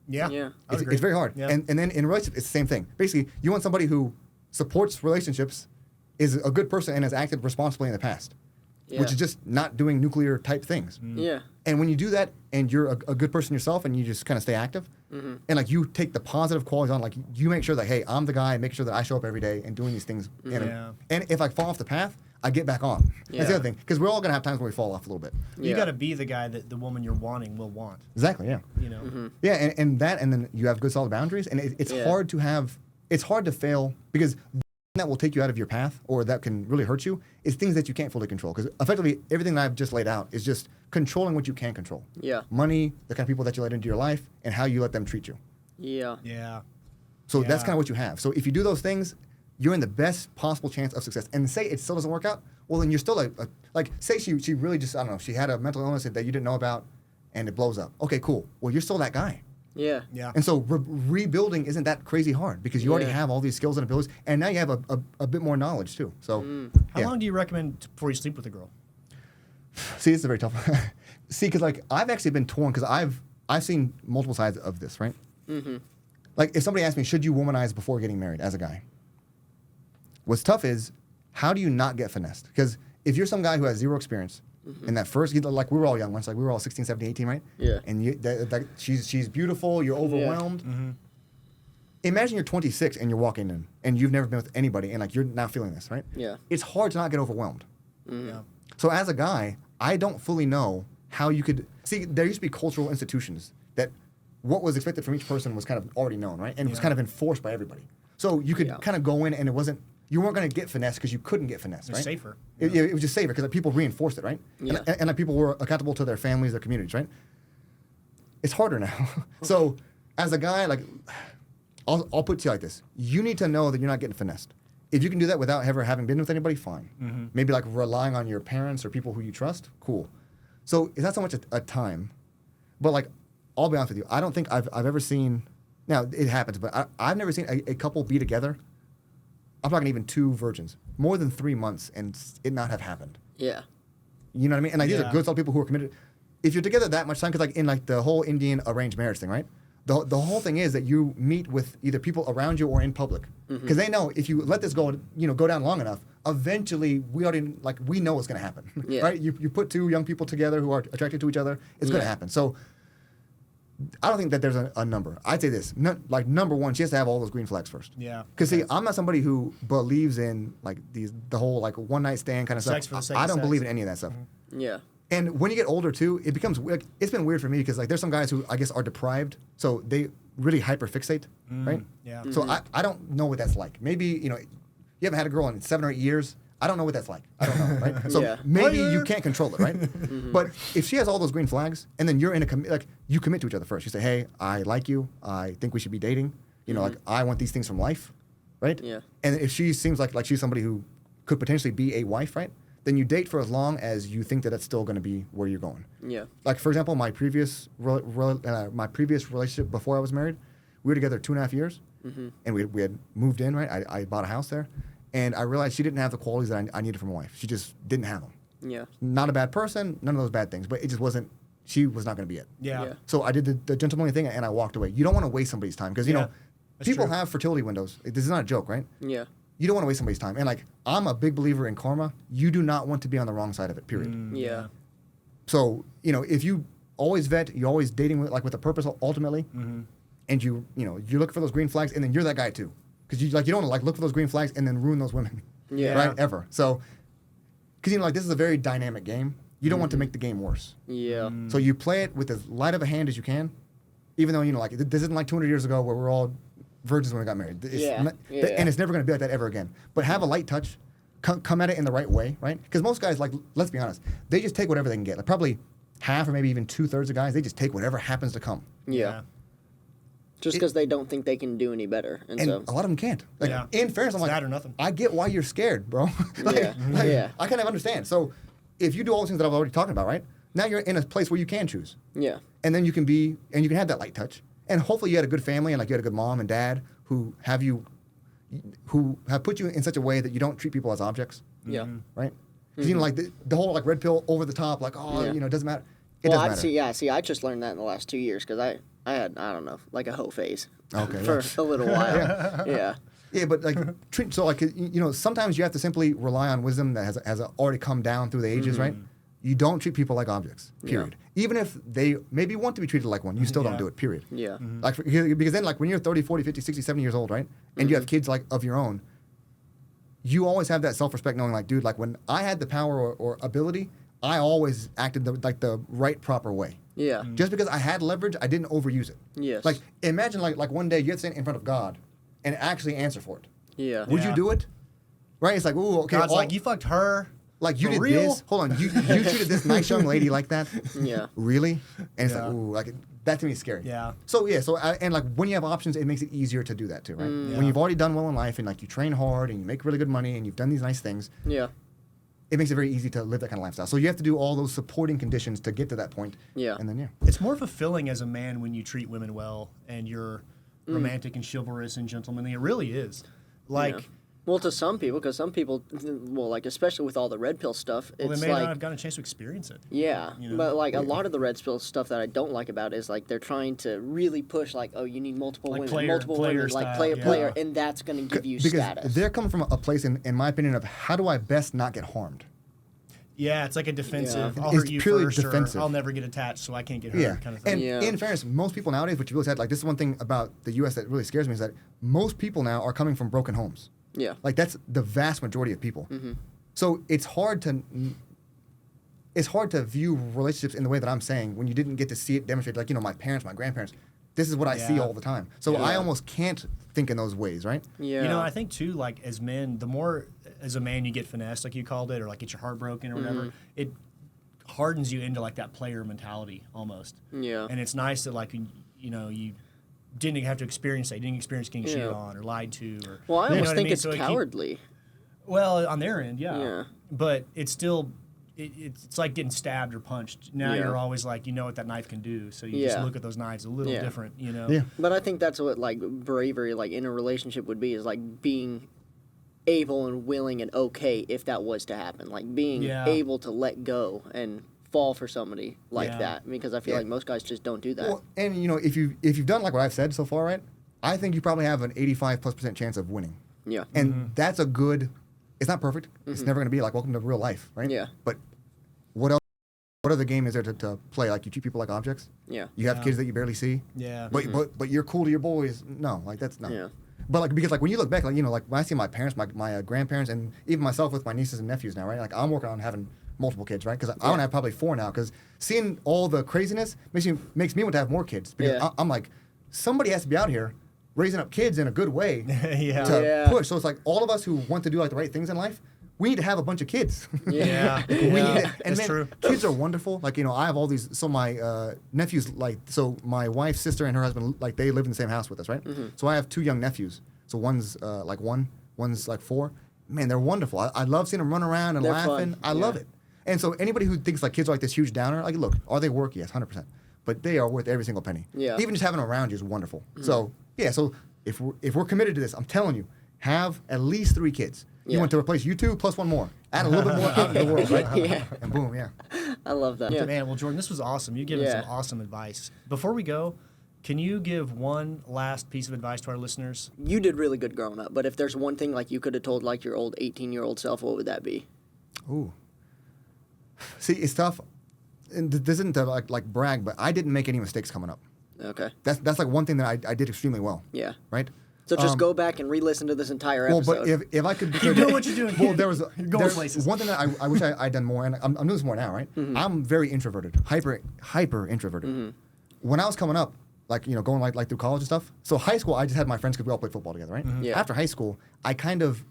Yeah. Yeah. I would agree. It's very hard. Yeah. And then in relationships, it's the same thing. Basically, you want somebody who supports relationships, is a good person, and has acted responsibly in the past, which Yeah. is just not doing nuclear type things. Yeah. And when you do that, and you're a good person yourself, and you just kind of stay active, and like you take the positive qualities on, like you make sure that, hey, I'm the guy, make sure that I show up every day and doing these things. Yeah. And if I fall off the path, I get back on. That's the Yeah. other thing, because we're all gonna have times where we fall off a little bit. You Yeah. got to be the guy that the woman you're wanting will want. Exactly. Yeah. You know. Yeah, and then you have good solid boundaries, and it's Yeah. hard to fail because that will take you out of your path or that can really hurt you is things that you can't fully control. Because effectively, everything that I've just laid out is just controlling what you can control. Yeah. Money, the kind of people that you let into your life, and how you let them treat you. Yeah. Yeah. So that's Yeah. kind of what you have. So if you do those things, you're in the best possible chance of success. And say it still doesn't work out, well, then you're still like say she really just, I don't know, she had a mental illness that you didn't know about and it blows up. Okay, cool. Well, you're still that guy. Yeah. Yeah. And so rebuilding isn't that crazy hard because you already Yeah. have all these skills and abilities, and now you have a bit more knowledge too. So, How yeah. long do you recommend before you sleep with a girl? See, it's a very tough. See, because like I've actually been torn because I've seen multiple sides of this, right? Like if somebody asked me, should you womanize before getting married as a guy? What's tough is how do you not get finessed? Because if you're some guy who has zero experience in that first, like we were all young once, like we were all 16, 17, 18, right? Yeah. And she's beautiful, you're overwhelmed. Imagine you're 26 and you're walking in and you've never been with anybody and like you're not feeling this, right? Yeah. It's hard to not get overwhelmed. Yeah. So as a guy, I don't fully know how you could see. There used to be cultural institutions that what was expected from each person was kind of already known, right? And it was kind of enforced by everybody. So you could Yeah. kind of go in and you weren't going to get finesse because you couldn't get finesse, It's right? safer. It was just safer because like, people reinforced it, right? Yeah. And like, people were accountable to their families, their communities, right? It's harder now. So as a guy, like I'll put it to you like this. You need to know that you're not getting finessed. If you can do that without ever having been with anybody, fine. Mm-hmm. Maybe like relying on your parents or people who you trust, cool. So it's not so much a time, but like, I'll be honest with you. I don't think I've ever seen, now it happens, but I've never seen a couple be together. I'm talking even 2 virgins, more than 3 months and it not have happened. Yeah. You know what I mean? And like, these are Yeah. good solid people who are committed. If you're together that much time, because like in like the whole Indian arranged marriage thing, right? The whole thing is that you meet with either people around you or in public, because they know if you let this go, go down long enough, eventually we know what's going to happen, Yeah. right? You put 2 young people together who are attracted to each other, it's going to happen. So I don't think that there's a number. I'd say this, number one, she has to have all those green flags first. Yeah. Because see, I'm not somebody who believes in like the whole like one night stand kind of Sex stuff. for the sake I of don't sex. believe in any of that stuff. Yeah. And when you get older too, it becomes like, it's been weird for me because like there's some guys who I guess are deprived, so they really hyperfixate, right? Yeah. So I don't know what that's like. Maybe you haven't had a girl in 7 or 8 years. I don't know what that's like. I don't know, right? So Yeah. maybe you can't control it, right? But if she has all those green flags, and then you're in you commit to each other first. You say, hey, I like you. I think we should be dating. Like I want these things from life, right? Yeah. And if she seems like she's somebody who could potentially be a wife, right? Then you date for as long as you think that that's still going to be where you're going. Yeah. Like for example, my previous relationship before I was married, we were together 2.5 years, and we had moved in. Right, I bought a house there, and I realized she didn't have the qualities that I needed from a wife. She just didn't have them. Yeah. Not a bad person, none of those bad things, but it just wasn't. She was not going to be it. Yeah. Yeah. So I did the gentlemanly thing, and I walked away. You don't want to waste somebody's time because Yeah, that's people true. have fertility windows. This is not a joke, right? Yeah. You don't want to waste somebody's time. And like I'm a big believer in karma. You do not want to be on the wrong side of it. Period. Yeah. So if you always vet, you're always dating with a purpose ultimately, and you look for those green flags, and then you're that guy too, because you don't want to look for those green flags and then ruin those women, Yeah. right? Ever. So because this is a very dynamic game. You don't want to make the game worse. Yeah. So you play it with as light of a hand as you can, even though this isn't like 200 years ago where we're all virgins when we got married. It's Yeah. Yeah. And it's never going to be like that ever again. But have a light touch. Come at it in the right way, right? Because most guys, let's be honest, they just take whatever they can get. Like probably half or maybe even 2/3 of guys, they just take whatever happens to come. Yeah. Just because they don't think they can do any better. And And so, a lot of them can't. Like, Yeah. in fairness, I'm It's like, that or nothing. I get why you're scared, bro. Yeah. Yeah. I kind of understand. So if you do all those things that I've already talked about, right? Now you're in a place where you can choose. yeah. And then you can have that light touch. And hopefully you had a good family and you had a good mom and dad who have put you in such a way that you don't treat people as objects, Yeah. right? Because the whole red pill over the top, Yeah. it doesn't matter. It Well, doesn't matter. I just learned that in the last 2 years because I had, I don't know, like a hoe phase Okay, for yeah. a little while. Yeah. Yeah, but sometimes you have to simply rely on wisdom that has already come down through the ages, right? You don't treat people like objects, period. Even if they maybe want to be treated like one, you still don't Yeah. do it, period. Yeah. Because then when you're 30, 40, 50, 60, 70 years old, right? And you have kids of your own, you always have that self-respect knowing dude, when I had the power or ability, I always acted the right proper way. Yeah. Just because I had leverage, I didn't overuse it. Yes. Imagine one day you have to stand in front of God and actually answer for it. Yeah. Would Yeah. you do it? Right? It's ooh, okay. God's like, you fucked her. you for did real? this. Hold on, you treated this nice young lady like that. Yeah. Really? And it's Yeah. ooh, that to me is scary. Yeah. So when you have options, it makes it easier to do that too, right? Yeah. When you've already done well in life and you train hard and you make really good money and you've done these nice things, Yeah. it makes it very easy to live that kind of lifestyle. So you have to do all those supporting conditions to get to that point. Yeah. And then It's more fulfilling as a man when you treat women well and you're romantic and chivalrous and gentlemanly. It really is. Yeah. Well, to some people, because some people, especially with all the red pill stuff, Well, it's they may not have gotten a chance to experience it. yeah. you know? But a lot of the red pill stuff that I don't like about it is they're trying to really push you need multiple Like women, player- multiple player women, style, player, yeah. and that's going to give you because status. they're coming from a place, in my opinion, of how do I best not get harmed? Yeah, it's like a defensive. Yeah. I'll It's hurt you purely first, defensive. or I'll never get attached, so I can't get hurt. Yeah, Kind of thing. and Yeah. in fairness, most people nowadays, what you really said, this is one thing about the U.S. that really scares me is that most people now are coming from broken homes. yeah. That's the vast majority of people. So it's hard to view relationships in the way that I'm saying when you didn't get to see it demonstrated. My parents, my grandparents. This is what I see Yeah. all the time. So Yeah. I almost can't think in those ways, right? Yeah. I think too, as men, the more as a man you get finessed, like you called it, or get your heart broken or whatever, it hardens you into that player mentality almost. Yeah. And it's nice that you didn't have to experience that. He didn't experience getting Yeah. cheated on or lied to. Or, Well, I you know almost what think mean? it's So cowardly. Well, on their end, yeah. Yeah. But it's still, it's like getting stabbed or punched. Now Yeah. you're always like, you know what that knife can do. So you just Yeah. look at those knives a little Yeah. different, you know? Yeah. But I think that's what like bravery, like in a relationship, would be, is like being able and willing and okay if that was to happen, like being Yeah. able to let go and fall for somebody like Yeah. that. Because I feel Yeah. like most guys just don't do that. Well, and you know, if you've done like what I've said so far, right? I think you probably have an 85+% chance of winning, Yeah. and that's a good. It's not perfect. It's never going to be like welcome to real life, right? Yeah. But what else? What other game is there to play? Like you treat people like objects. Yeah. You have Yeah. kids that you barely see. Yeah. But you're cool to your boys. No, like that's not. Yeah. But like because like when you look back, like you know, like when I see my parents, my grandparents, and even myself with my nieces and nephews now, right? Like I'm working on having multiple kids, right? Because I want to have probably 4 now. Because seeing all the craziness makes me want to have more kids. Because Yeah. I'm like, somebody has to be out here raising up kids in a good way Yeah. to Yeah. push. So it's like all of us who want to do like the right things in life, we need to have a bunch of kids. Yeah. We Yeah. need it. And That's man, true. kids are wonderful. Like, you know, I have all these. So my nephews, like, so my wife's sister and her husband, like, they live in the same house with us, right? So I have 2 young nephews. So one's like 1, one's like 4. Man, they're wonderful. I love seeing them run around and They're laughing. fun. I love it. And so anybody who thinks like kids are like this huge downer, like, look, are they work? Yes, 100%. But they are worth every single penny. Yeah. Even just having them around you is wonderful. So yeah. So if we're committed to this, I'm telling you, have at least 3 kids. You Yeah. want to replace you 2 plus 1 more. Add a little bit more out into the world, right? Yeah. And boom, yeah. I love that. Yeah. Man, well, Jordan, this was awesome. You've given Yeah. some awesome advice. Before we go, can you give one last piece of advice to our listeners? You did really good growing up, but if there's one thing like you could have told like your old 18-year-old self, what would that be? Ooh. See, it's tough. And this isn't to like brag, but I didn't make any mistakes coming up. Okay. That's like one thing that I did extremely well. Yeah. Right. So just go back and re-listen to this entire Well, episode. but if I could Keep doing what you're doing, Well, kid. there was You're going there's places. one thing that I wish I'd done more, and I'm doing this more now, right? I'm very introverted, hyper introverted. When I was coming up, like you know, going like through college and stuff. So high school, I just had my friends because we all played football together, right? Yeah. After high school, I kind of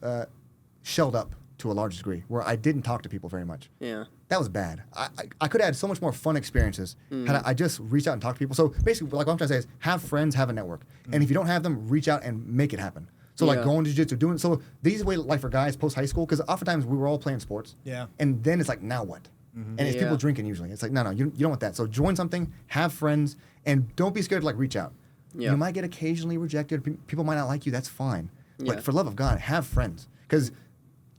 shelled up to a large degree, where I didn't talk to people very much. Yeah. That was bad. I could have had so much more fun experiences had I just reached out and talked to people. So basically, like what I'm trying to say is have friends, have a network. And if you don't have them, reach out and make it happen. So like Yeah. going to jiu-jitsu, doing so the easy way like for guys post high school, because oftentimes we were all playing sports. Yeah. And then it's like, now what? And it's Yeah. people drinking usually. It's like, no, you don't want that. So join something, have friends, and don't be scared to like reach out. Yeah. You might get occasionally rejected. People might not like you. That's fine. Yeah. But for the love of God, have friends. Because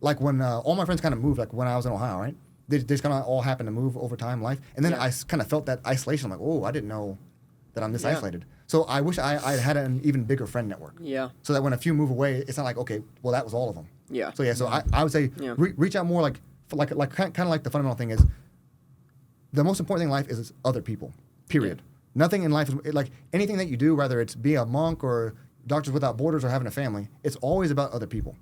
like when all my friends kind of moved, like when I was in Ohio, right? They just kind of all happened to move over time in life. And then Yeah. I kind of felt that isolation. I'm like, oh, I didn't know that I'm this Yeah. isolated. So I wish I had an even bigger friend network. Yeah. So that when a few move away, it's not like, okay, well, that was all of them. Yeah. So yeah, so I would say Yeah. reach out more like kind of like the fundamental thing is the most important thing in life is other people, period. Nothing in life is like anything that you do, whether it's be a monk or Doctors Without Borders or having a family, it's always about other people.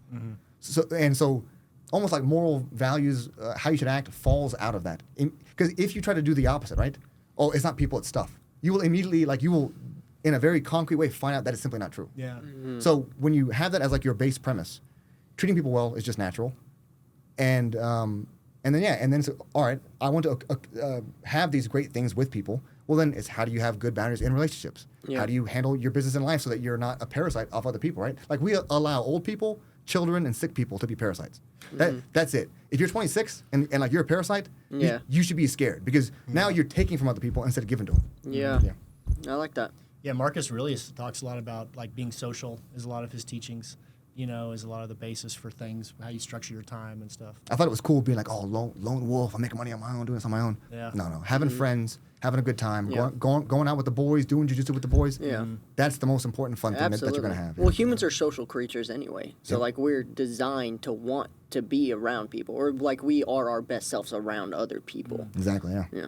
So almost like moral values, how you should act falls out of that. Because if you try to do the opposite, right? Oh, it's not people, it's stuff. You will immediately, like you will, in a very concrete way, find out that it's simply not true. Yeah. So when you have that as like your base premise, treating people well is just natural. And then so, all right, I want to have these great things with people. Well, then it's how do you have good boundaries in relationships? Yeah. How do you handle your business in life so that you're not a parasite of other people, right? Like we allow old people, children, and sick people to be parasites. That's it. If you're 26 and like you're a parasite, Yeah. you should be scared because now you're taking from other people instead of giving to them. Yeah. Yeah. I like that. Yeah, Marcus Aurelius talks a lot about like being social is a lot of his teachings, you know, is a lot of the basis for things, how you structure your time and stuff. I thought it was cool being like, oh, lone wolf. I'm making money on my own, doing this on my own. Yeah. No. Having friends, having a good time, Yeah. going out with the boys, doing jiu-jitsu with the boys. Yeah. That's the most important fun thing that Absolutely. you're going to have. Well, humans are social creatures anyway. So, Yep. like, we're designed to want to be around people, or like we are our best selves around other people. Exactly, yeah. Yeah.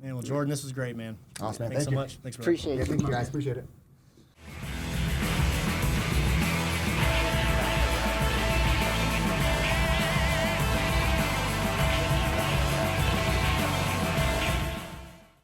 Man, well, Jordan, this was great, man. Awesome, man. Thanks Thank so you. much. Thanks for Appreciate Yeah, it. thank you guys. Appreciate it.